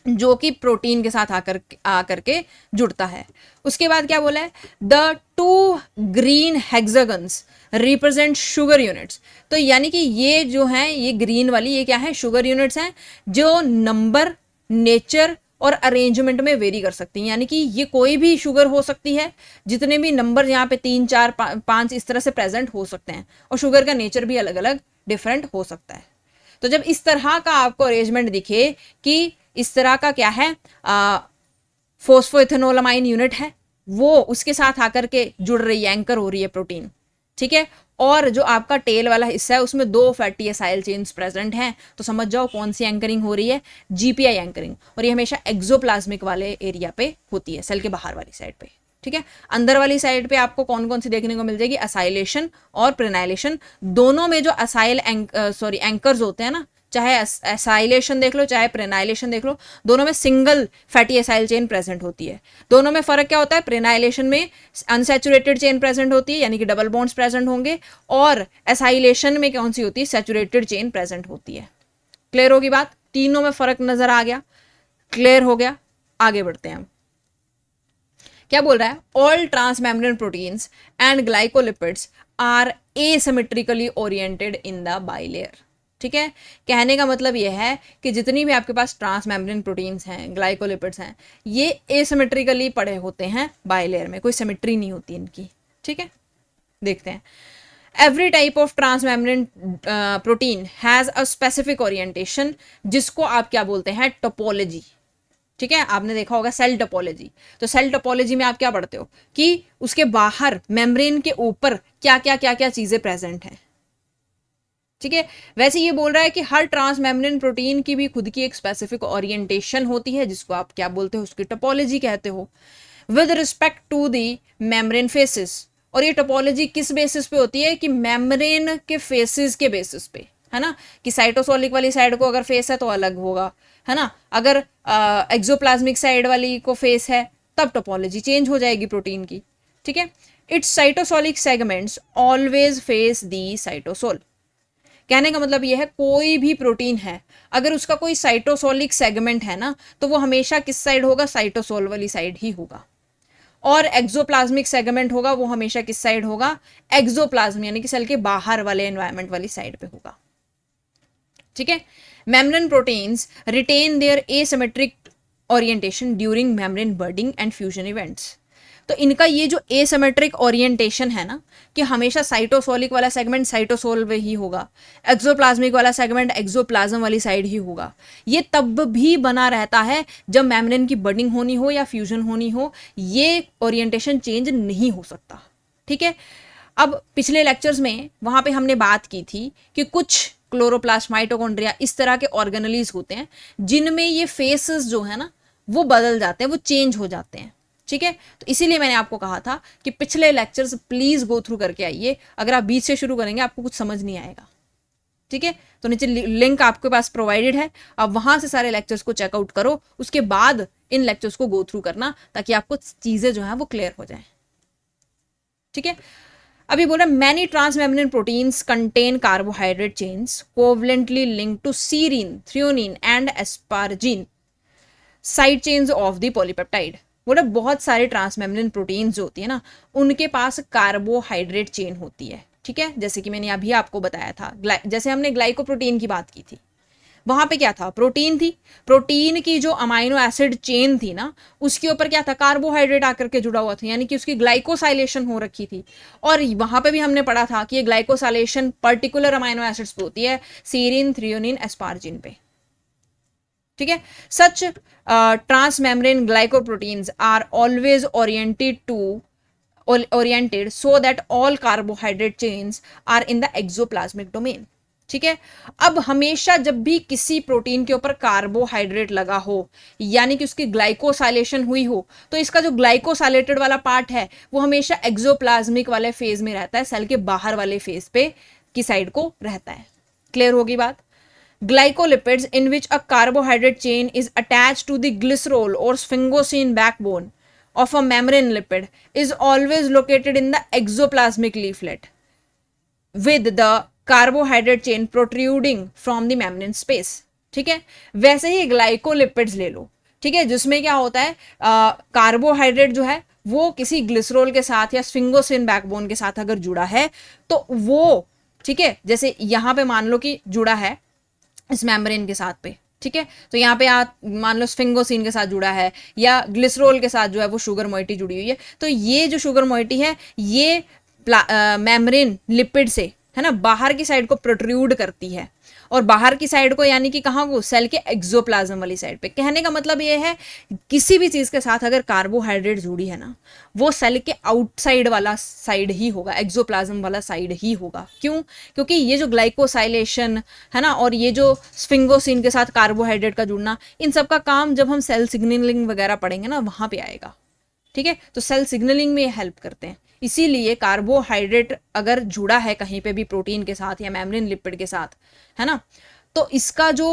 जो कि प्रोटीन के साथ आकर के जुड़ता है। उसके बाद क्या बोला है, the 2 green hexagons represent sugar units. तो यानी कि ये जो है, ये ग्रीन वाली ये क्या है, शुगर यूनिट्स हैं, जो नंबर, नेचर और अरेंजमेंट में वेरी कर सकती हैं। यानी कि ये कोई भी शुगर हो सकती है, जितने भी नंबर यहाँ पे 3, 4, 5 इस तरह से प्रेजेंट हो सकते हैं, और शुगर का नेचर भी अलग अलग डिफरेंट हो सकता है। तो जब इस तरह का आपको अरेंजमेंट दिखे कि इस तरह का क्या है, फोस्फोइथेनोलामाइन यूनिट है, वो उसके साथ आकर के जुड़ रही है, एंकर हो रही है प्रोटीन। ठीक है, और जो आपका टेल वाला हिस्सा है उसमें 2 फैटी एसाइल चेन्स प्रेजेंट हैं, तो समझ जाओ कौन सी एंकरिंग हो रही है, जीपीआई एंकरिंग। और ये हमेशा एक्सोप्लाज्मिक वाले एरिया पे होती है, सेल के बाहर वाली साइड पे। ठीक है, अंदर वाली साइड पे आपको कौन कौन सी देखने को मिल जाएगी, असाइलेशन और प्रेनाइलेशन। दोनों में जो असाइल एंकर्स होते हैं ना, चाहे एसाइलेशन देख लो चाहे प्रेनाइलेशन देख लो, दोनों में single fatty acyl chain present होती है। दोनों में फर्क क्या होता है, प्रेनाइलेशन में अनसैचुरेटेड चेन प्रेजेंट होती है यानी कि डबल बॉन्ड्स प्रेजेंट होंगे, और एसाइलेशन में कौन सी होती है, सैचुरेटेड चेन प्रेजेंट होती है। क्लियर होगी बात, तीनों में फर्क नजर आ गया, क्लियर हो गया। आगे बढ़ते हैं हम, क्या बोल रहा है, all transmembrane proteins and glycolipids are asymmetrically oriented in the bilayer. ठीक है, कहने का मतलब यह है कि जितनी भी आपके पास ट्रांसमेम्ब्रेन प्रोटीन्स हैं, ग्लाइकोलिपिड्स हैं, ये एसिमेट्रिकली पड़े होते हैं बाइलेयर में, कोई सिमेट्री नहीं होती इनकी। ठीक है, देखते हैं। Every type of transmembrane protein has a specific orientation, जिसको आप क्या बोलते हैं, टोपोलॉजी। ठीक है, आपने देखा होगा सेल टोपोलॉजी। तो सेल टोपोलॉजी में आप क्या पढ़ते हो कि उसके बाहर मेम्ब्रेन के ऊपर क्या क्या क्या क्या चीजें प्रेजेंट हैं। ठीक है, वैसे ये बोल रहा है कि हर ट्रांसमेम्ब्रेन प्रोटीन की भी खुद की एक स्पेसिफिक ओरिएंटेशन होती है, जिसको आप क्या बोलते हो, उसकी टोपोलॉजी कहते हो, with respect to the membrane faces. और ये टोपोलॉजी किस बेसिस पे होती है, कि मेम्ब्रेन के फेसेस के बेसिस पे, है ना, कि साइटोसोलिक वाली साइड को अगर फेस है तो अलग होगा, है ना, अगर एक्सोप्लाज्मिक साइड वाली को फेस है तब टोपोलॉजी चेंज हो जाएगी प्रोटीन की। ठीक है, it's cytosolic segments always face the cytosol. कहने का मतलब यह है, कोई भी प्रोटीन है अगर उसका कोई साइटोसोलिक सेगमेंट है ना, तो वो हमेशा किस साइड होगा, साइटोसोल वाली साइड ही होगा। और एक्सोप्लाज्मिक सेगमेंट होगा वो हमेशा किस साइड होगा, एक्सोप्लाज्म यानी कि सेल के बाहर वाले एनवायरमेंट वाली साइड पे होगा। ठीक है, membrane proteins retain their asymmetric orientation during membrane budding and fusion events. तो इनका ये जो एसिमेट्रिक ओरिएंटेशन है ना, कि हमेशा साइटोसोलिक वाला सेगमेंट साइटोसोल में ही होगा, एक्सोप्लाज्मिक वाला सेगमेंट एक्सोप्लाज्म वाली साइड ही होगा, ये तब भी बना रहता है जब मेम्ब्रेन की बर्डिंग होनी हो या फ्यूजन होनी हो, ये ओरिएंटेशन चेंज नहीं हो सकता। ठीक है, अब पिछले लेक्चर्स में वहां पे हमने बात की थी कि कुछ क्लोरोप्लास्ट, माइटोकॉन्ड्रिया, इस तरह के ऑर्गेनेलीज होते हैं जिनमें ये फेसेस जो है ना वो बदल जाते हैं, वो चेंज हो जाते हैं। ठीक है, तो इसीलिए मैंने आपको कहा था कि पिछले लेक्चर्स प्लीज गो थ्रू करके आइए, अगर आप बीच से शुरू करेंगे आपको कुछ समझ नहीं आएगा। ठीक है, तो नीचे लिंक आपके पास प्रोवाइडेड है, आप वहां से सारे लेक्चर्स को चेकआउट करो, उसके बाद इन लेक्चर्स को गो थ्रू करना, ताकि आपको चीजें जो है वो क्लियर हो जाए। ठीक है, अभी बोल रहा है many transmembrane proteins contain carbohydrate chains covalently linked to serine, threonine and asparagine side chains of the polypeptide. बोला बहुत सारे ट्रांसमेम्ब्रेन प्रोटीन्स जो होती है ना, उनके पास कार्बोहाइड्रेट चेन होती है। ठीक है, जैसे कि मैंने अभी आपको बताया था, जैसे हमने ग्लाइकोप्रोटीन की बात की थी, वहां पे क्या था, प्रोटीन थी, प्रोटीन की जो अमाइनो एसिड चेन थी ना, उसके ऊपर क्या था, कार्बोहाइड्रेट आकर के जुड़ा हुआ था, यानी कि उसकी ग्लाइकोसाइलेशन हो रखी थी। और वहां पे भी हमने पढ़ा था कि ये ग्लाइकोसाइलेशन पर्टिकुलर अमाइनो एसिड्स पे होती है, सीरीन, थ्रियोनिन, एस्पार्जिन पे। ठीक है, such transmembrane glycoproteins are always oriented so that all carbohydrate chains are in the exoplasmic domain। ठीक है, अब हमेशा जब भी किसी प्रोटीन के ऊपर कार्बोहाइड्रेट लगा हो यानी कि उसकी ग्लाइकोसाइलेशन हुई हो, तो इसका जो ग्लाइकोसाइलेटेड वाला पार्ट है वो हमेशा एक्सोप्लाज्मिक वाले फेज में रहता है, सेल के बाहर वाले फेज पे की साइड को रहता है। क्लियर होगी बात। Glycolipids in which a carbohydrate chain is attached to the glycerol or sphingosine backbone of a membrane lipid is always located in the exoplasmic leaflet with the carbohydrate chain protruding from the membrane space। ठीक है, वैसे ही glycolipids ले लो। ठीक है, जिसमें क्या होता है, कार्बोहाइड्रेट जो है वो किसी ग्लिसरोल के साथ या स्फिंगोसिन बैकबोन के साथ अगर जुड़ा है तो वो, ठीक है, जैसे यहां पे मान लो कि जुड़ा है इस मेम्ब्रेन के साथ पे, ठीक है, तो यहाँ पे आप मान लो स्फिंगोसिन के साथ जुड़ा है या ग्लिसरोल के साथ जो है वो शुगर मोइटी जुड़ी हुई है, तो ये जो शुगर मोइटी है ये मेम्ब्रेन लिपिड से, है ना, बाहर की साइड को प्रोट्रूड करती है, और बाहर की साइड को यानी कि कहाँ को, सेल के एक्सोप्लाज्म वाली साइड पे। कहने का मतलब ये है किसी भी चीज के साथ अगर कार्बोहाइड्रेट जुड़ी है ना, वो सेल के आउटसाइड वाला साइड ही होगा, एक्सोप्लाज्म वाला साइड ही होगा। क्यों? क्योंकि ये जो ग्लाइकोसाइलेशन है ना, और ये जो स्फिंगोसिन के साथ कार्बोहाइड्रेट का जुड़ना, इन सब का काम जब हम सेल सिग्नलिंग वगैरह पढ़ेंगे ना वहां पे आएगा। ठीक है, तो सेल सिग्नलिंग में ये हेल्प करते हैं। इसीलिए कार्बोहाइड्रेट अगर जुड़ा है कहीं पे भी प्रोटीन के साथ या मेम्ब्रेन लिपिड के साथ, है ना, तो तो इसका जो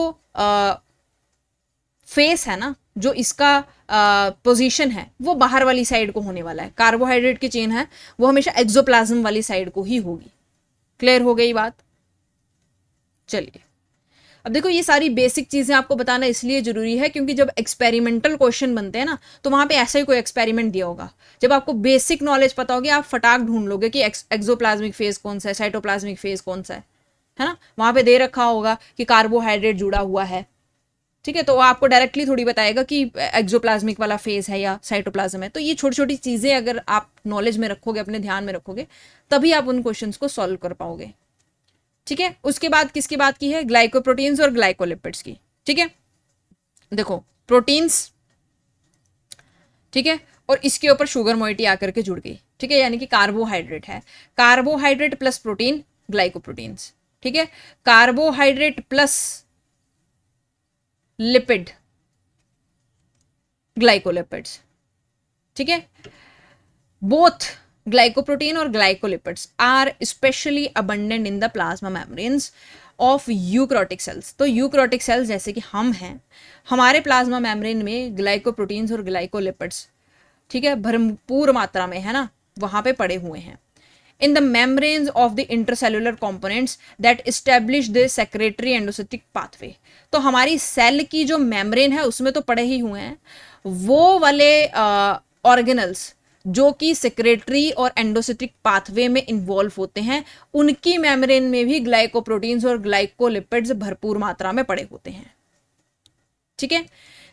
फेस है ना, जो इसका पोजीशन है वो बाहर वाली साइड को होने वाला है। कार्बोहाइड्रेट की चेन है वो हमेशा एक्सोप्लाज्म वाली साइड को ही होगी। क्लियर हो गई बात? चलिए अब देखो, ये सारी बेसिक चीजें आपको बताना इसलिए जरूरी है क्योंकि जब एक्सपेरिमेंटल क्वेश्चन बनते हैं ना, तो वहां पे ऐसा ही कोई एक्सपेरिमेंट दिया होगा। जब आपको बेसिक नॉलेज पता होगी, आप फटाक ढूंढ लोगे कि एक्सोप्लाज्मिक फेज कौन सा है, साइटोप्लाज्मिक फेज कौन सा है ना। वहां पे दे रखा होगा कि कार्बोहाइड्रेट जुड़ा हुआ है, ठीक है, तो वो आपको डायरेक्टली थोड़ी बताएगा कि एक्सोप्लाज्मिक वाला फेज है या साइटोप्लाज्म है। तो ये छोटी छोटी चीजें अगर आप नॉलेज में रखोगे, अपने ध्यान में रखोगे, तभी आप उन क्वेश्चंस को सॉल्व कर पाओगे। ठीक है, उसके बाद किसकी बात की है? ग्लाइकोप्रोटीन्स और ग्लाइकोलिपिड्स की। ठीक है, देखो प्रोटीन्स, ठीक है, और इसके ऊपर शुगर मोइटी आकर के जुड़ गई। ठीक है, यानी कि कार्बोहाइड्रेट है, कार्बोहाइड्रेट प्लस प्रोटीन ग्लाइकोप्रोटीन्स। ठीक है, कार्बोहाइड्रेट प्लस लिपिड ग्लाइकोलिपिड्स। ठीक है, बोथ ग्लाइकोप्रोटीन और glycolipids are specially abundant in the plasma membranes of eukaryotic cells. तो यूकैरियोटिक सेल्स जैसे कि हम हैं, हमारे प्लाज्मा मेम्ब्रेन में ग्लाइकोप्रोटीन्स और ग्लाइकोलिपिड्स, ठीक है, भरपूर मात्रा में है ना, वहां पे पड़े हुए हैं। In the membranes of the intercellular components that establish the secretory endocytic pathway. तो हमारी सेल की जो मेम्ब्रेन है उसमें तो पड़े ही हुए हैं वो वाले ऑर्गेनल्स जो कि सेक्रेटरी और एंडोसिटिक पाथवे में इन्वॉल्व होते हैं, उनकी मेम्ब्रेन में भी ग्लाइकोप्रोटीन्स और ग्लाइकोलिपिड्स भरपूर मात्रा में पड़े होते हैं। ठीक है,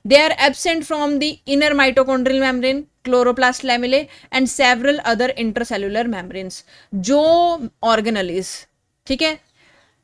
they are absent from the inner mitochondrial membrane, chloroplast lamellae and several other intercellular membranes. जो ऑर्गेनलीज, ठीक है,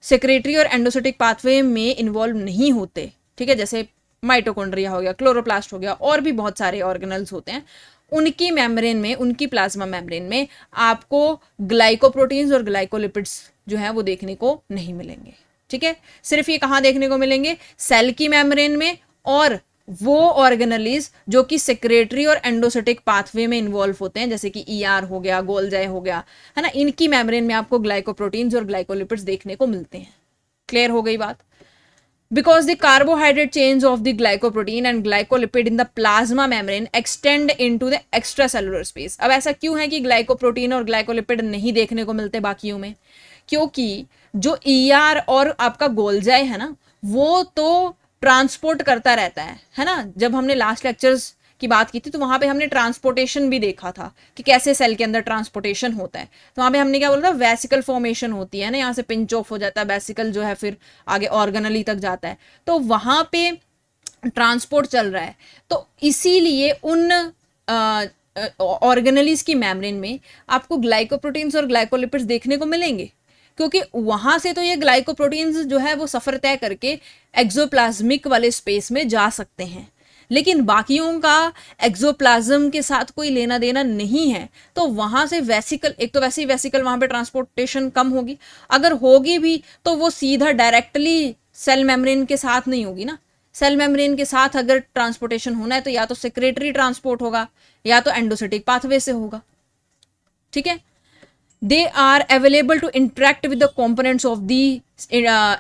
सेक्रेटरी और एंडोसिटिक पाथवे में इन्वॉल्व नहीं होते, ठीक है, जैसे माइटोकॉन्ड्रिया हो गया, क्लोरोप्लास्ट हो गया, और भी बहुत सारे ऑर्गेनल्स होते हैं, उनकी मेम्ब्रेन में, उनकी प्लाज्मा मेम्ब्रेन में आपको ग्लाइकोप्रोटीन्स और ग्लाइकोलिपिड्स जो है वो देखने को नहीं मिलेंगे। ठीक है, सिर्फ ये कहां देखने को मिलेंगे? सेल की मेम्ब्रेन में, और वो ऑर्गेनलीज जो कि सेक्रेटरी और एंडोसिटिक पाथवे में इन्वॉल्व होते हैं, जैसे कि ईआर हो गया, गोल्जाई हो गया, है ना, इनकी मेम्ब्रेन में आपको ग्लाइकोप्रोटीन्स और ग्लाइकोलिपिड्स देखने को मिलते हैं। क्लियर हो गई बात? Because the carbohydrate chains of the glycoprotein and glycolipid in the plasma membrane extend into the extracellular space। अब ऐसा क्यों है कि ग्लाइकोप्रोटीन और ग्लाइकोलिपिड नहीं देखने को मिलते बाकियों में? क्योंकि जो ईआर और आपका गोल्जाई है ना, वो तो ट्रांसपोर्ट करता रहता है ना। जब हमने लास्ट लेक्चर्स की बात की थी तो वहां पे हमने ट्रांसपोर्टेशन भी देखा था कि कैसे सेल के अंदर ट्रांसपोर्टेशन होता है। तो वहां पे हमने क्या बोला था? वेसिकल फॉर्मेशन होती है ना, यहाँ से पिंच ऑफ हो जाता है वेसिकल, जो है फिर आगे ऑर्गेनली तक जाता है, तो वहां पे ट्रांसपोर्ट चल रहा है। तो इसीलिए उन ऑर्गेनलीज की मेम्ब्रेन में आपको ग्लाइकोप्रोटीन्स और ग्लाइकोलिपिड्स देखने को मिलेंगे, क्योंकि वहां से तो ये ग्लाइकोप्रोटीन्स जो है वो सफर तय करके एक्सोप्लाज्मिक वाले स्पेस में जा सकते हैं, लेकिन बाकियों का एक्सोप्लाज्म के साथ कोई लेना देना नहीं है। तो वहां से वेसिकल, एक तो वैसे ही वेसिकल वहां पे ट्रांसपोर्टेशन कम होगी, अगर होगी भी तो वो सीधा डायरेक्टली सेल मेम्ब्रेन के साथ नहीं होगी ना। सेल मेम्ब्रेन के साथ अगर ट्रांसपोर्टेशन होना है तो या तो सेक्रेटरी ट्रांसपोर्ट होगा या तो एंडोसिटिक पाथवे से होगा। ठीक है, they are available to interact with the components of the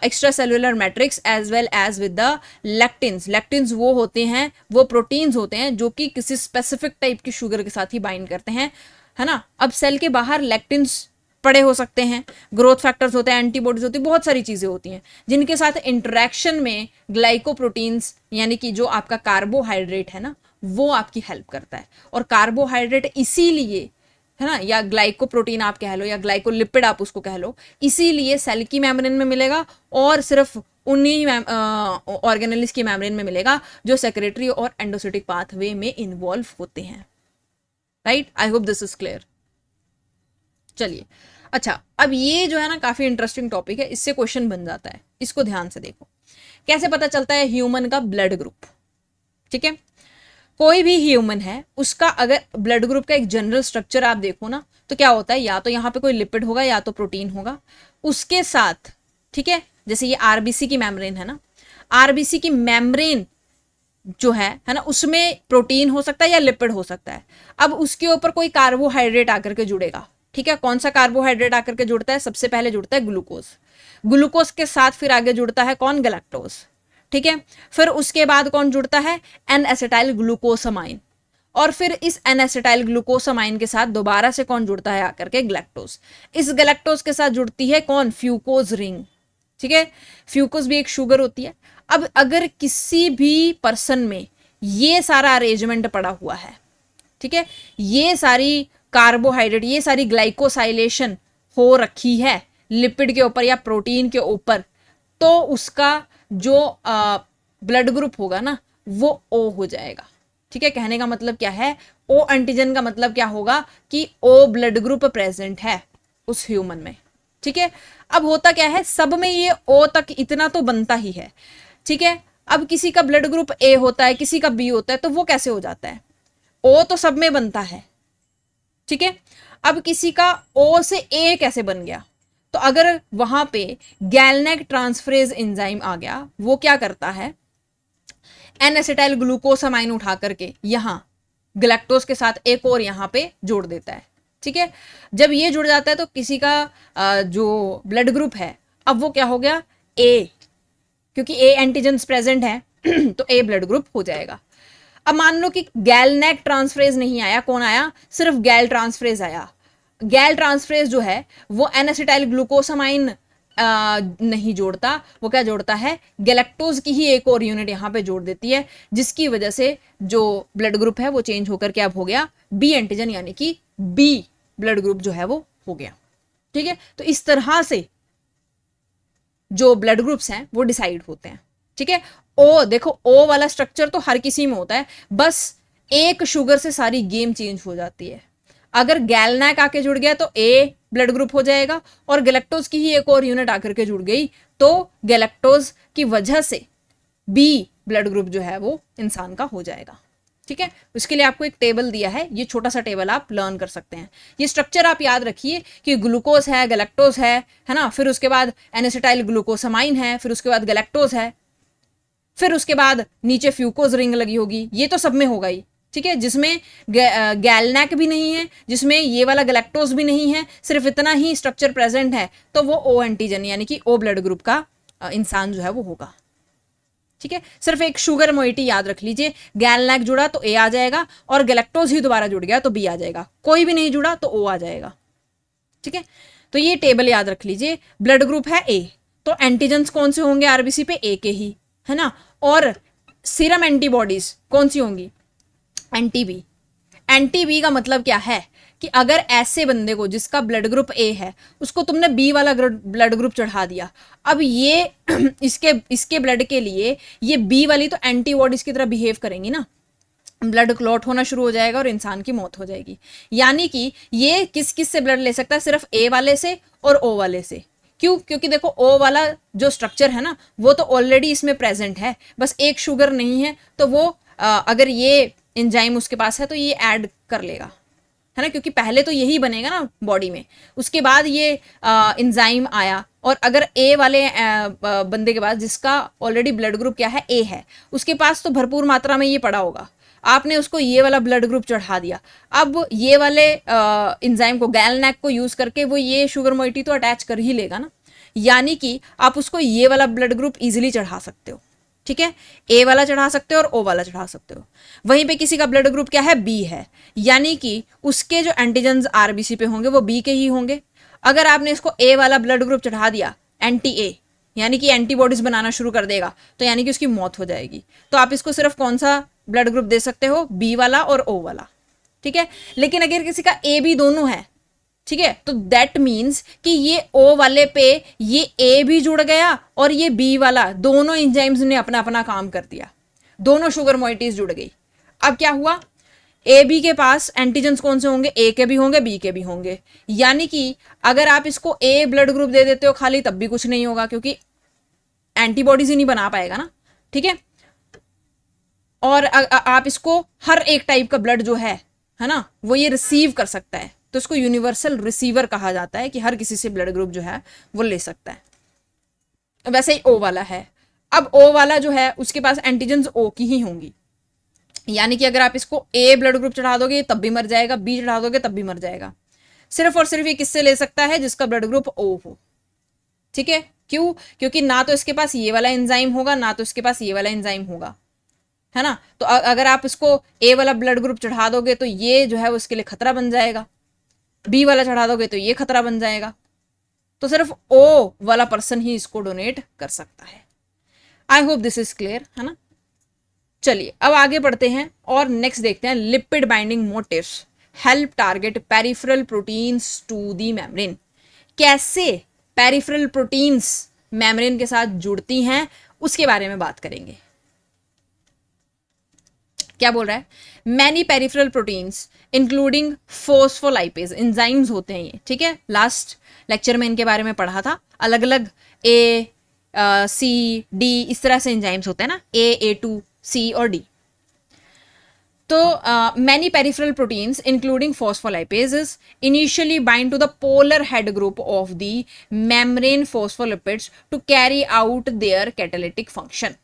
extracellular matrix as well as with the lectins। lectins वो होते हैं, वो प्रोटीन्स होते हैं जो कि किसी स्पेसिफिक टाइप की शुगर के साथ ही बाइंड करते हैं, है ना। अब सेल के बाहर लेक्टिन्स पड़े हो सकते हैं, ग्रोथ फैक्टर्स होते हैं, एंटीबॉडीज होती है, बहुत सारी चीजें होती हैं जिनके साथ इंटरेक्शन में ग्लाइकोप्रोटीन्स यानी कि जो आपका कार्बोहाइड्रेट है ना, वो आपकी हेल्प करता है। और कार्बोहाइड्रेट इसीलिए, है ना, या ग्लाइकोप्रोटीन आप कह लो या ग्लाइकोलिपिड आप उसको कह लो, इसीलिए सेल की मेम्ब्रेन में मिलेगा और सिर्फ उन्हीं ऑर्गेनल्स की मेम्ब्रेन में मिलेगा जो सेक्रेटरी और एंडोसिटिक पाथवे में इन्वॉल्व होते हैं। Right, I hope this is clear. चलिए, अच्छा, अब ये जो है ना काफी इंटरेस्टिंग टॉपिक है, इससे क्वेश्चन बन जाता है, इसको ध्यान से देखो। कैसे पता चलता है ह्यूमन का ब्लड ग्रुप? ठीक है, कोई भी ह्यूमन है उसका अगर ब्लड ग्रुप का एक जनरल स्ट्रक्चर आप देखो ना, तो क्या होता है, या तो यहाँ पे कोई लिपिड होगा या तो प्रोटीन होगा, उसके साथ, ठीक है, जैसे ये आरबीसी की मेम्ब्रेन है ना, आरबीसी की मेम्ब्रेन जो है ना, उसमें प्रोटीन हो सकता है या लिपिड हो सकता है। अब उसके ऊपर कोई कार्बोहाइड्रेट आकर के जुड़ेगा, ठीक है, कौन सा कार्बोहाइड्रेट आकर के जुड़ता है? सबसे पहले जुड़ता है ग्लूकोज। ग्लूकोज के साथ फिर आगे जुड़ता है कौन, गैलेक्टोज, ठीक है। फिर उसके बाद कौन जुड़ता है, एन एसिटाइल ग्लूकोसामाइन, और फिर इस एन एसिटाइल ग्लूकोसामाइन के साथ दोबारा से कौन जुड़ता है आकर के, गैलेक्टोज। इस गैलेक्टोज के साथ जुड़ती है कौन, फ्यूकोज रिंग, ठीक है। फ्यूकोज भी एक शुगर होती है। अब अगर किसी भी पर्सन में ये सारा अरेंजमेंट पड़ा हुआ है, ठीक है, ये सारी कार्बोहाइड्रेट, ये सारी ग्लाइकोसाइलेशन हो रखी है लिपिड के ऊपर या प्रोटीन के ऊपर, तो उसका जो ब्लड ग्रुप होगा ना वो ओ हो जाएगा, ठीक है। कहने का मतलब क्या है, ओ एंटीजन का मतलब क्या होगा कि ओ ब्लड ग्रुप प्रेजेंट है उस ह्यूमन में, ठीक है। अब होता क्या है, सब में ये ओ तक इतना तो बनता ही है, ठीक है। अब किसी का ब्लड ग्रुप ए होता है, किसी का बी होता है, तो वो कैसे हो जाता है, ओ तो सब में बनता है, ठीक है। अब किसी का ओ से ए कैसे बन गया, तो अगर वहां पे गैलनेक ट्रांसफरेज एंजाइम आ गया, वो क्या करता है, एन एसिटाइल ग्लूकोसामाइन उठा करके यहां गैलेक्टोज के साथ एक और यहां पे जोड़ देता है, ठीक है। जब ये जुड़ जाता है तो किसी का जो ब्लड ग्रुप है, अब वो क्या हो गया, ए, क्योंकि ए एंटीजेंस प्रेजेंट है तो ए ब्लड ग्रुप हो जाएगा। अब मान लो कि गैलनेक ट्रांसफरेज नहीं आया, कौन आया, सिर्फ गैल ट्रांसफरेज आया। गैल ट्रांसफरेज जो है वो एन एसिटाइल ग्लूकोसामाइन नहीं जोड़ता, वो क्या जोड़ता है, गैलेक्टोज की ही एक और यूनिट यहां पे जोड़ देती है, जिसकी वजह से जो ब्लड ग्रुप है वो चेंज होकर के अब हो गया बी एंटीजन, यानी कि बी ब्लड ग्रुप जो है वो हो गया, ठीक है। तो इस तरह से जो ब्लड ग्रुप्स हैं वो डिसाइड होते हैं, ठीक है। ओ देखो, ओ वाला स्ट्रक्चर तो हर किसी में होता है, बस एक शुगर से सारी गेम चेंज हो जाती है। अगर गैलनैक आके जुड़ गया तो ए ब्लड ग्रुप हो जाएगा, और गैलेक्टोज की ही एक और यूनिट आकर के जुड़ गई तो गैलेक्टोज की वजह से बी ब्लड ग्रुप जो है वो इंसान का हो जाएगा, ठीक है। उसके लिए आपको एक टेबल दिया है, ये छोटा सा टेबल आप लर्न कर सकते हैं। ये स्ट्रक्चर आप याद रखिए कि ग्लूकोज है, गैलेक्टोज है ना, फिर उसके बाद एनेसिटाइल ग्लूकोसामाइन है, फिर उसके बाद गैलेक्टोज है, फिर उसके बाद नीचे फ्यूकोज रिंग लगी होगी, ये तो सब में होगा ही, ठीक है। जिसमें गैलनैक भी नहीं है, जिसमें ये वाला गैलेक्टोज भी नहीं है, सिर्फ इतना ही स्ट्रक्चर प्रेजेंट है, तो वो ओ एंटीजन यानी कि ओ ब्लड ग्रुप का इंसान जो है वो होगा, ठीक है। सिर्फ एक शुगर मोइटी याद रख लीजिए, गैलनैक जुड़ा तो ए आ जाएगा, और गैलेक्टोज ही दोबारा जुड़ गया तो बी आ जाएगा, कोई भी नहीं जुड़ा तो ओ आ जाएगा, ठीक है। तो ये टेबल याद रख लीजिए। ब्लड ग्रुप है ए, तो एंटीजन्स कौन से होंगे आरबीसी पे, ए के ही, है ना। और सीरम एंटीबॉडीज कौन सी होंगी, एंटी-बी। एंटी-बी का मतलब क्या है कि अगर ऐसे बंदे को जिसका ब्लड ग्रुप ए है, उसको तुमने बी वाला ब्लड ग्रुप चढ़ा दिया, अब ये इसके ब्लड के लिए ये बी वाली तो एंटीबॉडीज की तरह बिहेव करेंगी ना, ब्लड क्लॉट होना शुरू हो जाएगा और इंसान की मौत हो जाएगी। यानी कि ये किस किस से ब्लड ले सकता है, सिर्फ ए वाले से और ओ वाले से। क्यों, क्योंकि देखो ओ वाला जो स्ट्रक्चर है ना वो तो ऑलरेडी इसमें प्रेजेंट है, बस एक शुगर नहीं है, तो वो अगर ये एंजाइम उसके पास है तो ये ऐड कर लेगा, है ना, क्योंकि पहले तो यही बनेगा ना बॉडी में, उसके बाद ये एंजाइम आया। और अगर ए वाले बंदे के पास जिसका ऑलरेडी ब्लड ग्रुप क्या है, ए है, उसके पास तो भरपूर मात्रा में ये पड़ा होगा, आपने उसको ये वाला ब्लड ग्रुप चढ़ा दिया, अब ये वाले एंजाइम को, गैलनैक को यूज करके वो ये शुगर मोइटी तो अटैच कर ही लेगा ना, यानी कि आप उसको ये वाला ब्लड ग्रुप इजीली चढ़ा सकते हो, ठीक है। ए वाला चढ़ा सकते हो और ओ वाला चढ़ा सकते हो। वहीं पे किसी का ब्लड ग्रुप क्या है, बी है, यानी कि उसके जो एंटीजन्स आरबीसी पे होंगे वो बी के ही होंगे। अगर आपने इसको ए वाला ब्लड ग्रुप चढ़ा दिया, एंटी ए, यानी कि एंटीबॉडीज बनाना शुरू कर देगा, तो यानी कि उसकी मौत हो जाएगी। तो आप इसको सिर्फ कौन सा ब्लड ग्रुप दे सकते हो, बी वाला और ओ वाला, ठीक है। लेकिन अगर किसी का ए बी दोनों है, ठीक है, तो दैट मीन्स कि ये ओ वाले पे ये ए भी जुड़ गया और ये बी वाला, दोनों एंजाइम्स ने अपना अपना काम कर दिया, दोनों शुगर मोइटीज जुड़ गई। अब क्या हुआ, ए बी के पास एंटीजन्स कौन से होंगे, ए के भी होंगे बी के भी होंगे, यानी कि अगर आप इसको ए ब्लड ग्रुप दे देते हो खाली तब भी कुछ नहीं होगा, क्योंकि एंटीबॉडीज ही नहीं बना पाएगा ना, ठीक है। और आप इसको हर एक टाइप का ब्लड जो है ना, वो ये रिसीव कर सकता है, तो इसको यूनिवर्सल रिसीवर कहा जाता है कि हर किसी से ब्लड ग्रुप जो है वो ले सकता है। वैसे ही ओ वाला है, अब ओ वाला जो है उसके पास एंटीजन्स ओ की ही होंगी, यानी कि अगर आप इसको ए ब्लड ग्रुप चढ़ा दोगे तब भी मर जाएगा, बी चढ़ा दोगे तब भी मर जाएगा। सिर्फ और सिर्फ ये किससे ले सकता है, जिसका ब्लड ग्रुप ओ हो, ठीक है। क्यों? क्योंकि ना तो इसके पास ये वाला एंजाइम होगा, ना तो इसके पास ये वाला एंजाइम होगा, है ना। तो अगर आप इसको ए वाला ब्लड ग्रुप चढ़ा दोगे तो ये जो है वो इसके लिए खतरा बन जाएगा, बी वाला चढ़ा दोगे तो ये खतरा बन जाएगा। तो सिर्फ ओ वाला पर्सन ही इसको डोनेट कर सकता है। आई होप दिस इज क्लियर, है ना। चलिए अब आगे बढ़ते हैं और नेक्स्ट देखते हैं, lipid binding motifs help target peripheral proteins to the membrane. कैसे पेरिफेरल प्रोटीन्स मेम्ब्रेन के साथ जुड़ती हैं उसके बारे में बात करेंगे। क्या बोल रहा है? Many peripheral proteins including phospholipase, enzymes होते हैं ये, ठीक है। लास्ट लेक्चर में इनके बारे में पढ़ा था, अलग अलग ए सी डी इस तरह से एंजाइम्स होते हैं ना, A2 C और D। तो many peripheral proteins including phospholipases initially bind to the polar head group of the membrane phospholipids to carry out their catalytic function.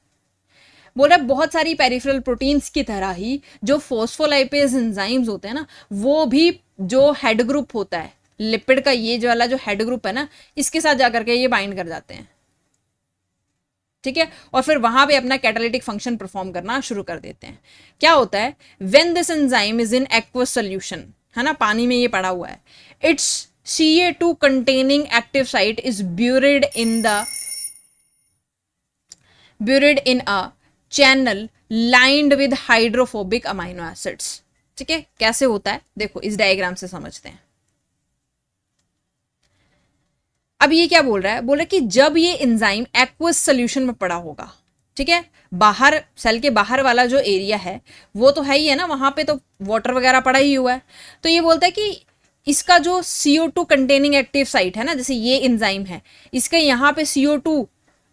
बोल रहा है बहुत सारी पेरिफेरल प्रोटीन्स की तरह ही जो फॉस्फोलाइपेज एंजाइम्स होते हैं ना, वो भी जो हेड ग्रुप होता है लिपिड का, ये जो वाला जो हेड ग्रुप है ना, इसके साथ जाकर के ये बाइंड कर जाते हैं, ठीक है। और फिर वहां पे अपना कैटालिटिक फंक्शन परफॉर्म करना शुरू कर देते हैं। क्या होता है? When this enzyme is in aqueous solution, है ना, पानी में ये पड़ा हुआ है, it's Ca2 containing active site is buried in a channel lined with hydrophobic amino acids। ठीक है, कैसे होता है देखो इस डायग्राम से समझते हैं। अब ये क्या बोल रहा है? बोल रहा है कि जब ये एंजाइम एक्वस सोल्यूशन में पड़ा होगा, ठीक है, बाहर सेल के बाहर वाला जो एरिया है वो तो है ही है ना, वहां पे तो वाटर वगैरह पड़ा ही हुआ है। तो ये बोलता है कि इसका जो CO2 कंटेनिंग एक्टिव साइट है ना, जैसे ये एंजाइम है, इसका यहाँ पे CO2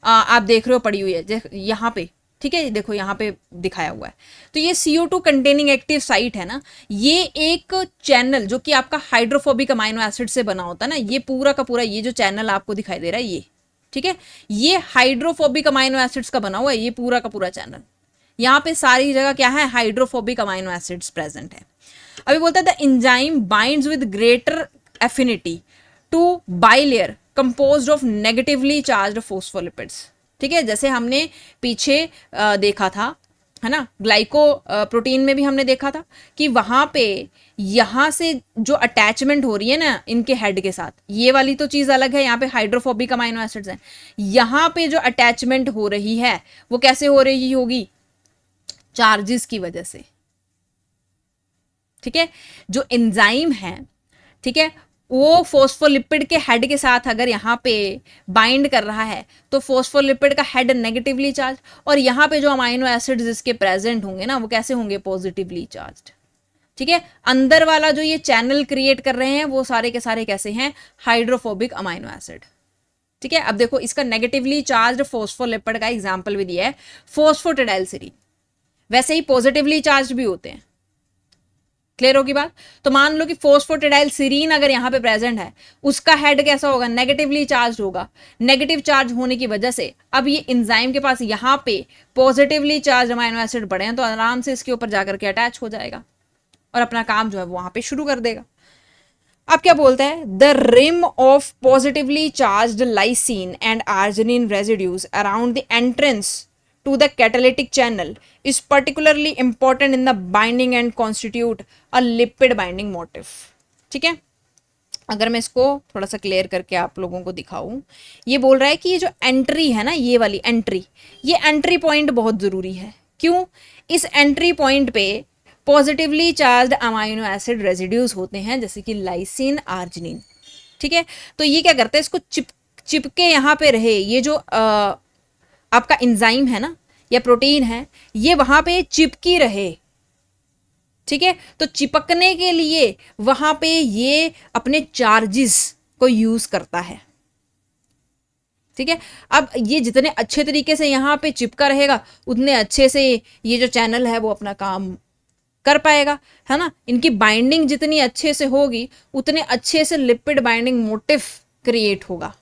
आप देख रहे हो पड़ी हुई है यहाँ पे, ठीक है, देखो यहाँ पे दिखाया हुआ है। तो ये CO2 कंटेनिंग एक्टिव साइट है ना, ये एक चैनल जो कि आपका हाइड्रोफोबिक अमाइनो एसिड से बना होता है ना, ये पूरा का पूरा ये जो चैनल आपको दिखाई दे रहा है ये, ठीक है, ये हाइड्रोफोबिक अमाइनो एसिड्स का बना हुआ है, ये पूरा का पूरा चैनल। यहाँ पे सारी जगह क्या है? हाइड्रोफोबिक अमाइनो एसिड्स प्रेजेंट है। अभी बोलता है the enzyme binds with greater affinity to bilayer composed of negatively charged phospholipids. ठीक है, जैसे हमने पीछे देखा था, है ना, ग्लाइको प्रोटीन में भी हमने देखा था कि वहां पे यहाँ से जो अटैचमेंट हो रही है ना इनके हेड के साथ, ये वाली तो चीज अलग है, यहाँ पे हाइड्रोफोबिक अमाइनो एसिड्स हैं, यहाँ पे जो अटैचमेंट हो रही है वो कैसे हो रही होगी? चार्जेस की वजह से। ठीक है, जो एंजाइम है, ठीक है, वो फोस्फोलिपिड के हेड के साथ अगर यहाँ पे बाइंड कर रहा है तो फोस्फोलिपिड का हेड नेगेटिवली चार्ज, और यहाँ पे जो अमाइनो एसिड्स इसके प्रेजेंट होंगे ना वो कैसे होंगे? Positively charged. ठीक है, अंदर वाला जो ये चैनल क्रिएट कर रहे हैं वो सारे के सारे कैसे हैं? Hydrophobic amino acid. ठीक है, अब देखो इसका नेगेटिवली चार्ज फोस्फोलिपिड का एग्जाम्पल भी दिया है, फोस्फोटिडाइलसिरीन। वैसे ही पॉजिटिवली चार्ज भी होते हैं। क्लियर होगी बात? तो मान लो कि फोस्फोटिडाइलसिरीन अगर यहाँ पे प्रेजेंट है, उसका हेड कैसा होगा? नेगेटिवली चार्ज होगा। नेगेटिव चार्ज होने की वजह से अब ये एंजाइम के पास यहाँ पे पॉजिटिवली चार्ज अमाइनो एसिड पड़े हैं, तो आराम से इसके ऊपर जाकर के अटैच हो जाएगा और अपना काम जो है वो वहां पे शुरू कर देगा। अब क्या बोलता है? The rim of positively charged lysine and arginine residues around the entrance to the catalytic channel is particularly important in the binding and constitute a lipid binding motif। ठीक है, अगर मैं इसको थोड़ा सा क्लियर करके आप लोगों को दिखाऊं, ये बोल रहा है कि ये जो एंट्री है ना, ये वाली एंट्री, ये एंट्री पॉइंट बहुत जरूरी है। क्यों? इस एंट्री पॉइंट पे positively charged amino acid residues होते हैं, जैसे कि लाइसिन, आर्जिनिन। ठीक है, तो ये क्या करता है? इसको चिपके यहाँ पे रहे, ये जो आपका एंजाइम है ना या प्रोटीन है, ये वहां पे चिपकी रहे। ठीक है, तो चिपकने के लिए वहां पे ये अपने चार्जेस को यूज करता है। ठीक है, अब ये जितने अच्छे तरीके से यहाँ पे चिपका रहेगा उतने अच्छे से ये जो चैनल है वो अपना काम कर पाएगा, है ना। इनकी बाइंडिंग जितनी अच्छे से होगी उतने अच्छे से लिपिड बाइंडिंग मोटिफ क्रिएट होगा।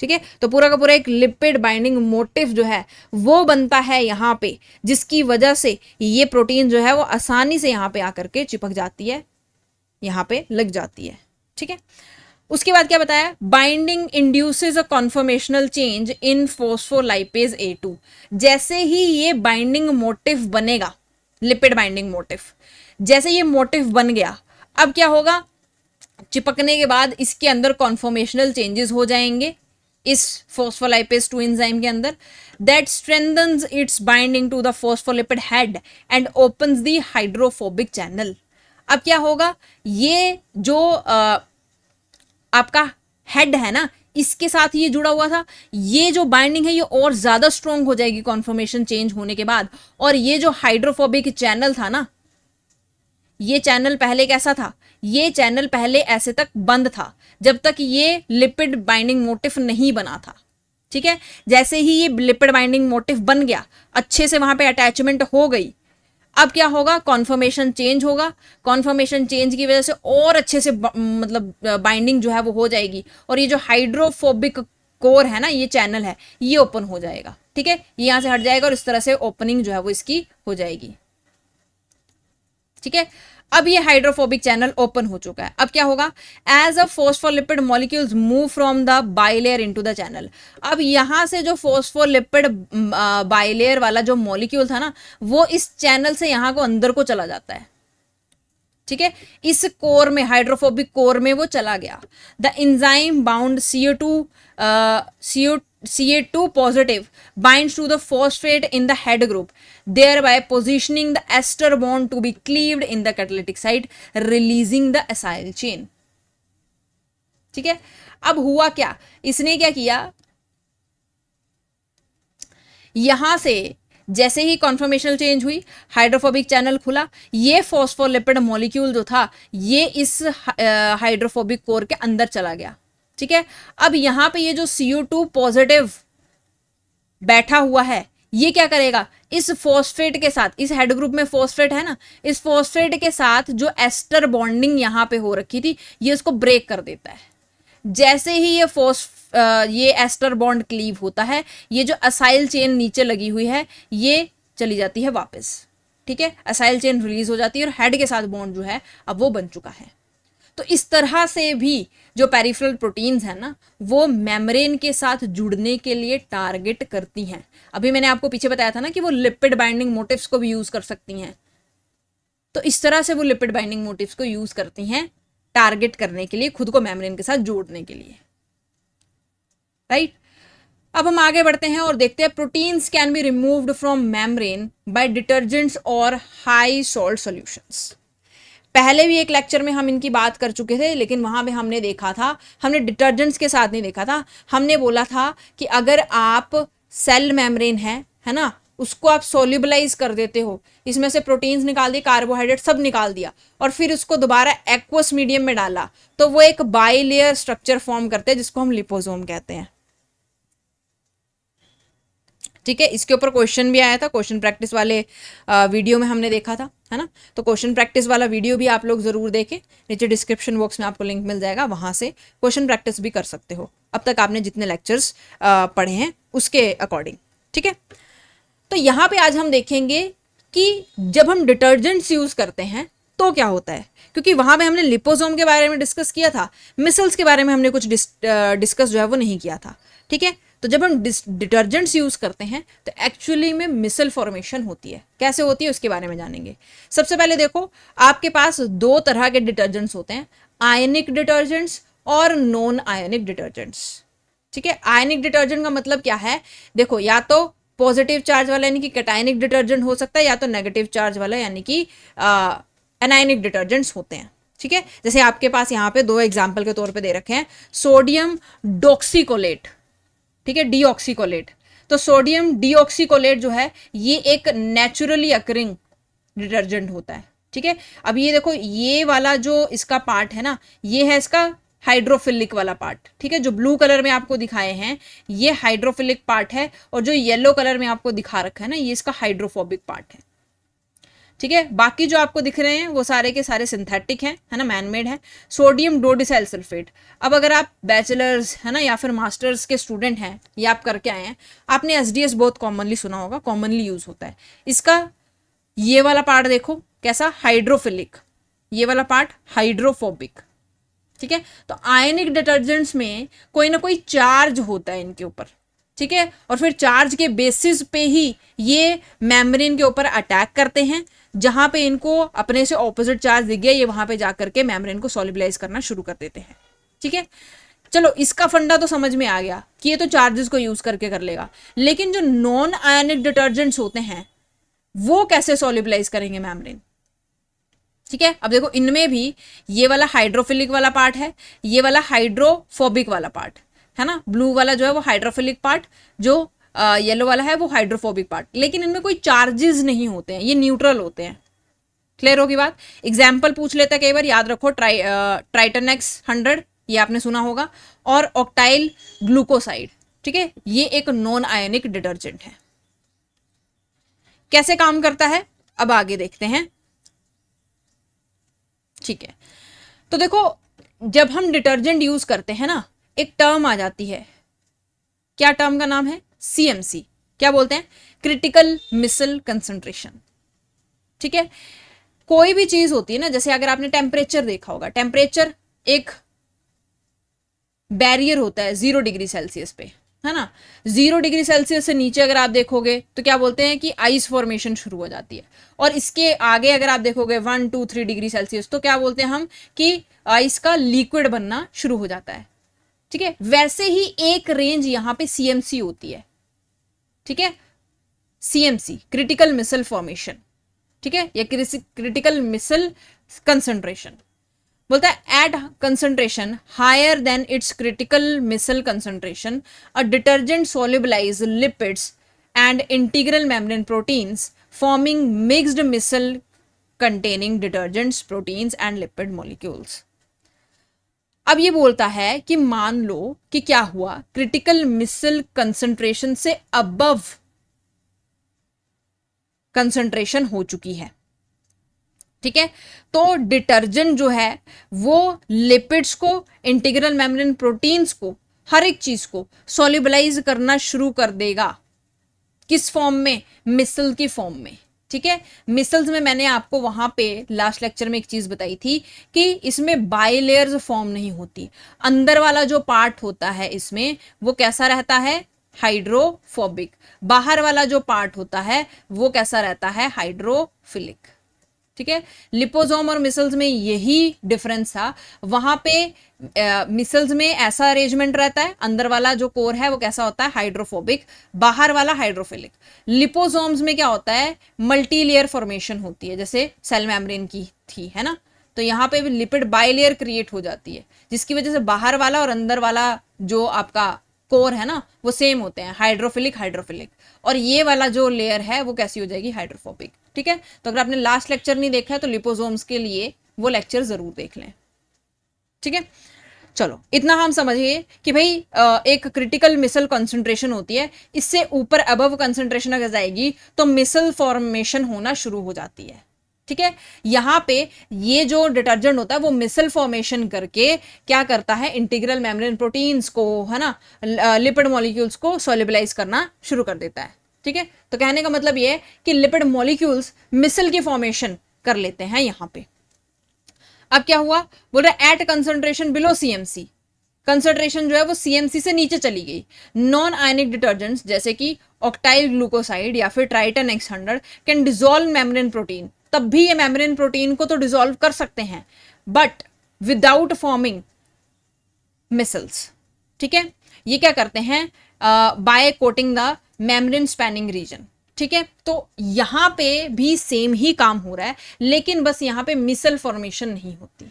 ठीक है, तो पूरा का पूरा एक लिपिड बाइंडिंग मोटिफ जो है वो बनता है यहाँ पे, जिसकी वजह से ये प्रोटीन जो है वो आसानी से यहाँ पे आकर के चिपक जाती है, यहाँ पे लग जाती है। ठीक है, उसके बाद क्या बताया, binding induces a conformational change in phospholipase A2। जैसे ही ये बाइंडिंग मोटिफ बनेगा, लिपिड बाइंडिंग मोटिफ, जैसे ये मोटिफ बन गया, अब क्या होगा, चिपकने के बाद इसके अंदर कॉन्फर्मेशनल चेंजेस हो जाएंगे इस फोस्फोलाइपेज 2 एंजाइम के अंदर, that strengthens its binding to the phospholipid head and opens the hydrophobic channel. अब क्या होगा, ये जो आपका हेड है ना, इसके साथ ये जुड़ा हुआ था, ये जो बाइंडिंग है ये और ज्यादा स्ट्रॉन्ग हो जाएगी कॉन्फर्मेशन चेंज होने के बाद। और ये जो हाइड्रोफोबिक चैनल था ना, ये चैनल पहले कैसा था, ये चैनल पहले ऐसे तक बंद था जब तक ये लिपिड बाइंडिंग मोटिफ नहीं बना था। ठीक है, जैसे ही ये लिपिड बाइंडिंग मोटिफ बन गया, अच्छे से वहां पे अटैचमेंट हो गई, अब क्या होगा, कॉन्फर्मेशन चेंज होगा। कॉन्फर्मेशन चेंज की वजह से और अच्छे से मतलब बाइंडिंग जो है वो हो जाएगी, और ये जो हाइड्रोफोबिक कोर है ना, ये चैनल है, ये ओपन हो जाएगा। ठीक है, ये यहां से हट जाएगा और इस तरह से ओपनिंग जो है वो इसकी हो जाएगी। ठीक है, अब ये हाइड्रोफोबिक चैनल ओपन हो चुका है। अब क्या होगा, as a phospholipid molecules move from the bilayer into the channel. अब यहां से जो फोस्फोलिपिड बाइलेयर वाला जो मॉलिक्यूल था ना, वो इस चैनल से यहां को अंदर को चला जाता है। ठीक है, इस कोर में, हाइड्रोफोबिक कोर में वो चला गया। The enzyme bound CA2 positive binds to the phosphate in the head group, thereby positioning the ester bond to be cleaved in the catalytic site, releasing the acyl chain। ठीक है, अब हुआ क्या, इसने क्या किया, यहां से जैसे ही कॉन्फर्मेशनल चेंज हुई, हाइड्रोफोबिक चैनल खुला, ये फॉस्फोलिपिड मॉलिक्यूल जो था ये इस हाइड्रोफोबिक कोर के अंदर चला गया। ठीक है, अब यहां पे ये जो CO2 पॉजिटिव बैठा हुआ है, ये क्या करेगा, इस फॉस्फेट के साथ, इस हेड ग्रुप में फॉस्फेट है ना, इस फॉस्फेट के साथ जो एस्टर बॉन्डिंग यहां पे हो रखी थी, ये इसको ब्रेक कर देता है। जैसे ही ये एस्टर बॉन्ड क्लीव होता है, ये जो असाइल चेन नीचे लगी हुई है ये चली जाती है वापस। ठीक है, असाइल चेन रिलीज हो जाती है और हेड के साथ बॉन्ड जो है अब वो बन चुका है। तो इस तरह से भी जो पेरिफेरल प्रोटीन्स है ना, वो मेम्ब्रेन के साथ जुड़ने के लिए टारगेट करती हैं। अभी मैंने आपको पीछे बताया था ना कि वो लिपिड बाइंडिंग मोटिव्स को भी यूज कर सकती हैं, तो इस तरह से वो लिपिड बाइंडिंग मोटिव्स को यूज करती हैं टारगेट करने के लिए, खुद को मेम्ब्रेन के साथ जोड़ने के लिए। राइट, अब हम आगे बढ़ते हैं और देखते हैं proteins can be removed from membrane by detergents और हाई सॉल्ट सॉल्यूशंस। पहले भी एक लेक्चर में हम इनकी बात कर चुके थे, लेकिन वहां पे हमने देखा था, हमने डिटर्जेंट्स के साथ नहीं देखा था। हमने बोला था कि अगर आप सेल मेम्ब्रेन है ना, उसको आप सोल्यूबलाइज कर देते हो, इसमें से प्रोटीन्स निकाल दिए, कार्बोहाइड्रेट सब निकाल दिया, और फिर उसको दोबारा एक्वस मीडियम में डाला, तो वो एक बाइलेयर स्ट्रक्चर फॉर्म करते हैं जिसको हम लिपोसोम कहते हैं। ठीक है, इसके ऊपर क्वेश्चन भी आया था, क्वेश्चन प्रैक्टिस वाले वीडियो में हमने देखा था, है ना। तो क्वेश्चन प्रैक्टिस वाला वीडियो भी आप लोग जरूर देखें, नीचे डिस्क्रिप्शन बॉक्स में आपको लिंक मिल जाएगा, वहां से क्वेश्चन प्रैक्टिस भी कर सकते हो अब तक आपने जितने लेक्चर्स पढ़े हैं उसके अकॉर्डिंग। ठीक है, तो यहाँ पे आज हम देखेंगे कि जब हम डिटर्जेंट्स यूज करते हैं तो क्या होता है, क्योंकि वहां पे हमने लिपोसोम के बारे में डिस्कस किया था, मिसल्स के बारे में हमने कुछ डिस्कस जो है वो नहीं किया था। ठीक है, तो जब हम डिटर्जेंट्स यूज करते हैं तो एक्चुअली में मिसल फॉर्मेशन होती है। कैसे होती है उसके बारे में जानेंगे। सबसे पहले देखो, आपके पास दो तरह के डिटर्जेंट्स होते हैं, आयनिक डिटर्जेंट्स और नॉन आयनिक डिटर्जेंट्स। ठीक है, आयनिक डिटर्जेंट का मतलब क्या है, देखो, या तो पॉजिटिव चार्ज वाला यानी कि कैटायनिक डिटर्जेंट हो सकता है, या तो नेगेटिव चार्ज वाला यानी कि एनायनिक डिटर्जेंट्स होते हैं। ठीक है, जैसे आपके पास यहाँ पे दो एग्जाम्पल के तौर पे दे रखे हैं, सोडियम डॉक्सीकोलेट, ठीक है, डीऑक्सीकोलेट। तो सोडियम डीऑक्सीकोलेट जो है ये एक नेचुरली अकरिंग डिटर्जेंट होता है। ठीक है, अब ये देखो, ये वाला जो इसका पार्ट है ना, ये है इसका हाइड्रोफिलिक वाला पार्ट। ठीक है, जो ब्लू कलर में आपको दिखाए हैं ये हाइड्रोफिलिक पार्ट है, और जो येलो कलर में आपको दिखा रखा है ना, ये इसका हाइड्रोफोबिक पार्ट है। ठीक है, बाकी जो आपको दिख रहे हैं वो सारे के सारे सिंथेटिक हैं, है ना, मैनमेड है। सोडियम डोडिसाइल सल्फेट, अब अगर आप बैचलर्स है ना या फिर मास्टर्स के स्टूडेंट हैं, ये आप करके आए हैं, आपने SDS बहुत कॉमनली सुना होगा, कॉमनली यूज होता है इसका। ये वाला पार्ट देखो कैसा हाइड्रोफिलिक, ये वाला पार्ट हाइड्रोफोबिक। ठीक है, तो आयनिक डिटर्जेंट्स में कोई ना कोई चार्ज होता है इनके ऊपर, ठीक है, और फिर चार्ज के बेसिस पे ही ये मेम्ब्रेन के ऊपर अटैक करते हैं, जहां पे इनको अपने से ऑपोजिट चार्ज दिख गया ये वहां पे जाकर के मेम्ब्रेन को सॉल्युबलाइज करना शुरू कर देते हैं। ठीक है, चलो इसका फंडा तो समझ में आ गया कि ये तो चार्जेस को यूज करके कर लेगा, लेकिन जो नॉन आयनिक डिटर्जेंट्स होते हैं वो कैसे सॉल्युबलाइज करेंगे मेम्ब्रेन। ठीक है, अब देखो इनमें भी ये वाला हाइड्रोफिलिक वाला पार्ट है, ये वाला हाइड्रोफोबिक वाला पार्ट है ना, ब्लू वाला जो है वो हाइड्रोफिलिक पार्ट, जो येलो वाला है वो हाइड्रोफोबिक पार्ट, लेकिन इनमें कोई चार्जेस नहीं होते हैं, ये न्यूट्रल होते हैं। क्लियर होगी बात। एग्जाम्पल पूछ लेता है कई बार, याद रखो ट्राइटन X100 ये आपने सुना होगा, और ऑक्टाइल ग्लूकोसाइड। ठीक है, ये एक नॉन आयनिक डिटर्जेंट है। कैसे काम करता है अब आगे देखते हैं। ठीक है, तो देखो जब हम डिटर्जेंट यूज करते हैं ना, एक टर्म आ जाती है, क्या टर्म का नाम है, CMC। क्या बोलते हैं, क्रिटिकल मिसल कंसंट्रेशन। ठीक है, कोई भी चीज होती है ना, जैसे अगर आपने टेम्परेचर देखा होगा, टेम्परेचर एक बैरियर होता है 0 डिग्री सेल्सियस पे, है ना। 0 डिग्री सेल्सियस से नीचे अगर आप देखोगे तो क्या बोलते हैं कि आइस फॉर्मेशन शुरू हो जाती है, और इसके आगे अगर आप देखोगे 1 2 3 डिग्री सेल्सियस तो क्या बोलते हैं हम कि आइस का लिक्विड बनना शुरू हो जाता है। ठीक है, वैसे ही एक रेंज यहां पे CMC होती है। ठीक है, CMC क्रिटिकल मिसल फॉर्मेशन, ठीक है, या क्रिटिकल मिसल कंसंट्रेशन। बोलता है at concentration higher than its critical micelle concentration a detergent solubilize lipids and integral membrane proteins forming mixed missile containing detergents, proteins and lipid molecules। अब ये बोलता है कि मान लो कि क्या हुआ, क्रिटिकल मिसल कंसंट्रेशन से अबव कंसंट्रेशन हो चुकी है। ठीक है, तो डिटर्जेंट जो है वो लिपिड्स को, इंटीग्रल मेम्ब्रेन प्रोटीन्स को, हर एक चीज को सॉल्युबलाइज करना शुरू कर देगा। किस फॉर्म में, मिसल की फॉर्म में। ठीक है, मिसल्स में मैंने आपको वहां पे लास्ट लेक्चर में एक चीज बताई थी कि इसमें बाइलेयर्स फॉर्म नहीं होती। अंदर वाला जो पार्ट होता है इसमें वो कैसा रहता है, हाइड्रोफोबिक। बाहर वाला जो पार्ट होता है वो कैसा रहता है, हाइड्रोफिलिक। ठीक है, लिपोसोम और मिसल्स में यही डिफरेंस था। वहां पे मिसल्स में ऐसा अरेंजमेंट रहता है, अंदर वाला जो कोर है वो कैसा होता है, हाइड्रोफोबिक, बाहर वाला हाइड्रोफिलिक। लिपोसोम्स में क्या होता है, मल्टी लेयर फॉर्मेशन होती है, जैसे सेल मेम्ब्रेन की थी, है ना। तो यहाँ पे भी लिपिड बाइलेयर क्रिएट हो जाती है, जिसकी वजह से बाहर वाला और अंदर वाला जो आपका कोर है ना वो सेम होते हैं, हाइड्रोफिलिक हाइड्रोफिलिक। और ये वाला जो लेयर है वो कैसी हो जाएगी, हाइड्रोफोबिक। ठीक है, तो अगर आपने लास्ट लेक्चर नहीं देखा है तो लिपोसोम्स के लिए वो लेक्चर जरूर देख लें। ठीक है, चलो इतना हम समझिए कि भाई एक क्रिटिकल मिसल कंसंट्रेशन होती है, इससे ऊपर अबव कंसंट्रेशन अगर जाएगी तो मिसल फॉर्मेशन होना शुरू हो जाती है। ठीक है, यहां पे ये जो डिटर्जेंट होता है वो मिसल फॉर्मेशन करके क्या करता है, इंटीग्रल मेम्ब्रेन प्रोटीन्स को, है ना, लिपिड मॉलिक्यूल्स को सॉल्युबलाइज करना शुरू कर देता है। ठीक है, तो कहने का मतलब ये है कि लिपिड मॉलिक्यूल्स मिसल की फॉर्मेशन कर लेते हैं यहां पे। अब क्या हुआ, बोल रहा है at concentration below CMC, concentration जो है वो CMC से नीचे चली गई। नॉन आयनिक डिटर्जेंट्स जैसे कि ऑक्टाइल ग्लूकोसाइड या फिर Triton X100 can dissolve membrane protein, तब भी ये मेम्ब्रेन प्रोटीन को तो डिसॉल्व कर सकते हैं बट विदाउट फॉर्मिंग मिसल्स। ठीक है, ये क्या करते हैं, by coating the membrane spanning region. ठीक है, तो यहां पे भी सेम ही काम हो रहा है, लेकिन बस यहां पे मिसल फॉर्मेशन नहीं होती।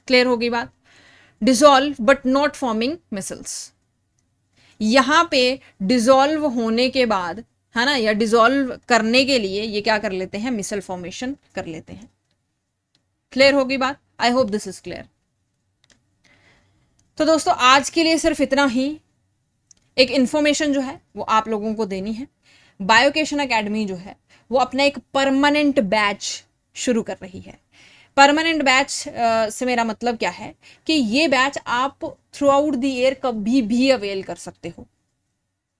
क्लियर होगी बात, dissolve but not forming micelles. यहां पे डिसॉल्व होने के बाद, है ना, या डिसॉल्व करने के लिए ये क्या कर लेते हैं, मिसल फॉर्मेशन कर लेते हैं। क्लियर होगी बात, I hope this is clear. तो दोस्तों आज के लिए सिर्फ इतना ही, एक इंफॉर्मेशन जो है वो आप लोगों को देनी है। बायोकेशन एकेडमी जो है वो अपना एक परमानेंट बैच शुरू कर रही है। परमानेंट बैच से मेरा मतलब क्या है कि ये बैच आप थ्रू आउट द ईयर कभी भी अवेल कर सकते हो।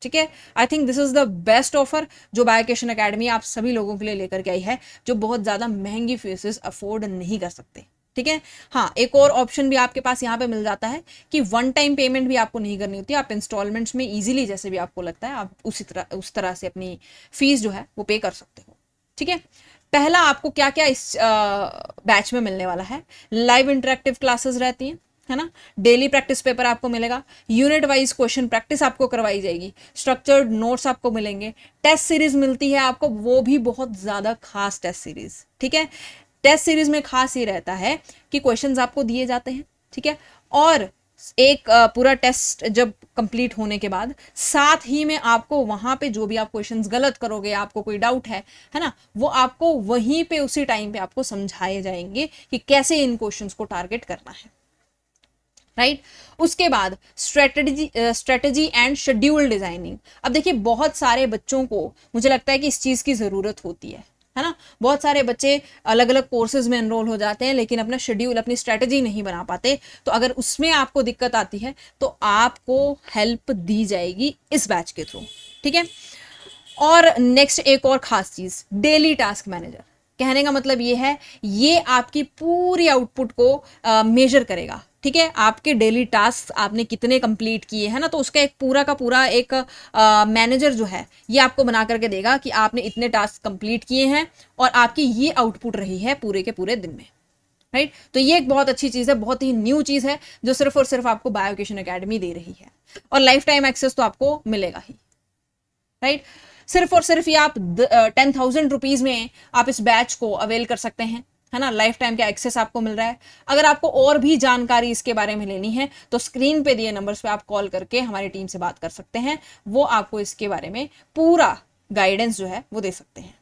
ठीक है। I think this is the best offer जो बायोकेशन एकेडमी आप सभी लोगों के लिए लेकर के आई है, जो बहुत ज़्यादा महंगी फीसेस अफोर्ड नहीं कर सकते। ठीक है। हाँ, एक और ऑप्शन भी आपके पास यहाँ पे मिल जाता है कि वन टाइम पेमेंट भी आपको नहीं करनी होती, आप इंस्टॉलमेंट्स में इजीली जैसे भी आपको लगता है आप उस तरह से अपनी फीस जो है वो पे कर सकते हो। ठीक है। पहला आपको क्या क्या इस बैच में मिलने वाला है, लाइव इंटरेक्टिव क्लासेस रहती हैं, है ना, डेली प्रैक्टिस पेपर आपको मिलेगा, यूनिट वाइज क्वेश्चन प्रैक्टिस आपको करवाई जाएगी, स्ट्रक्चर्ड नोट्स आपको मिलेंगे, टेस्ट सीरीज मिलती है आपको, वो भी बहुत ज़्यादा खास टेस्ट सीरीज। ठीक है। टेस्ट सीरीज में खास ये रहता है कि क्वेश्चंस आपको दिए जाते हैं, ठीक है, और एक पूरा टेस्ट जब कंप्लीट होने के बाद साथ ही में आपको वहां पे जो भी आप क्वेश्चंस गलत करोगे, आपको कोई डाउट है ना, वो आपको वहीं पे उसी टाइम पे आपको समझाए जाएंगे कि कैसे इन क्वेश्चंस को टारगेट करना है। राइट। उसके बाद स्ट्रेटजी एंड शेड्यूल डिजाइनिंग। अब देखिए बहुत सारे बच्चों को मुझे लगता है कि इस चीज की जरूरत होती है ना, बहुत सारे बच्चे अलग अलग कोर्सेज में एनरोल हो जाते हैं लेकिन अपना शेड्यूल, अपनी स्ट्रेटजी नहीं बना पाते। तो अगर उसमें आपको दिक्कत आती है तो आपको हेल्प दी जाएगी इस बैच के थ्रू। ठीक है। और नेक्स्ट एक और खास चीज, डेली टास्क मैनेजर। कहने का मतलब ये है, ये आपकी पूरी आउटपुट को मेजर करेगा। ठीक है। आपके डेली टास्क आपने कितने कंप्लीट किए हैं ना, तो उसका एक पूरा का पूरा एक मैनेजर जो है ये आपको बना करके देगा कि आपने इतने टास्क कंप्लीट किए हैं और आपकी ये आउटपुट रही है पूरे के पूरे दिन में। राइट। तो ये एक बहुत अच्छी चीज़ है, बहुत ही न्यू चीज़ है जो सिर्फ और सिर्फ आपको बायोकेशन एकेडमी दे रही है, और लाइफ टाइम एक्सेस तो आपको मिलेगा ही। राइट। सिर्फ और सिर्फ ये आप 10,000 रुपीज़ में आप इस बैच को अवेल कर सकते हैं, है ना, लाइफ टाइम का एक्सेस आपको मिल रहा है। अगर आपको और भी जानकारी इसके बारे में लेनी है तो स्क्रीन पे दिए नंबर्स पे आप कॉल करके हमारी टीम से बात कर सकते हैं, वो आपको इसके बारे में पूरा गाइडेंस जो है वो दे सकते हैं।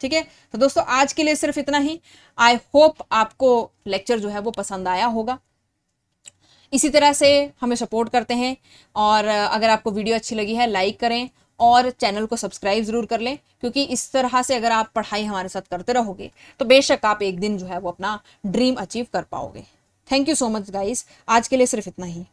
ठीक है। तो दोस्तों आज के लिए सिर्फ इतना ही। आई होप आपको लेक्चर जो है वो पसंद आया होगा। इसी तरह से हमें सपोर्ट करते हैं, और अगर आपको वीडियो अच्छी लगी है लाइक करें और चैनल को सब्सक्राइब जरूर कर लें, क्योंकि इस तरह से अगर आप पढ़ाई हमारे साथ करते रहोगे तो बेशक आप एक दिन जो है वो अपना ड्रीम अचीव कर पाओगे। Thank you so much guys, आज के लिए सिर्फ इतना ही।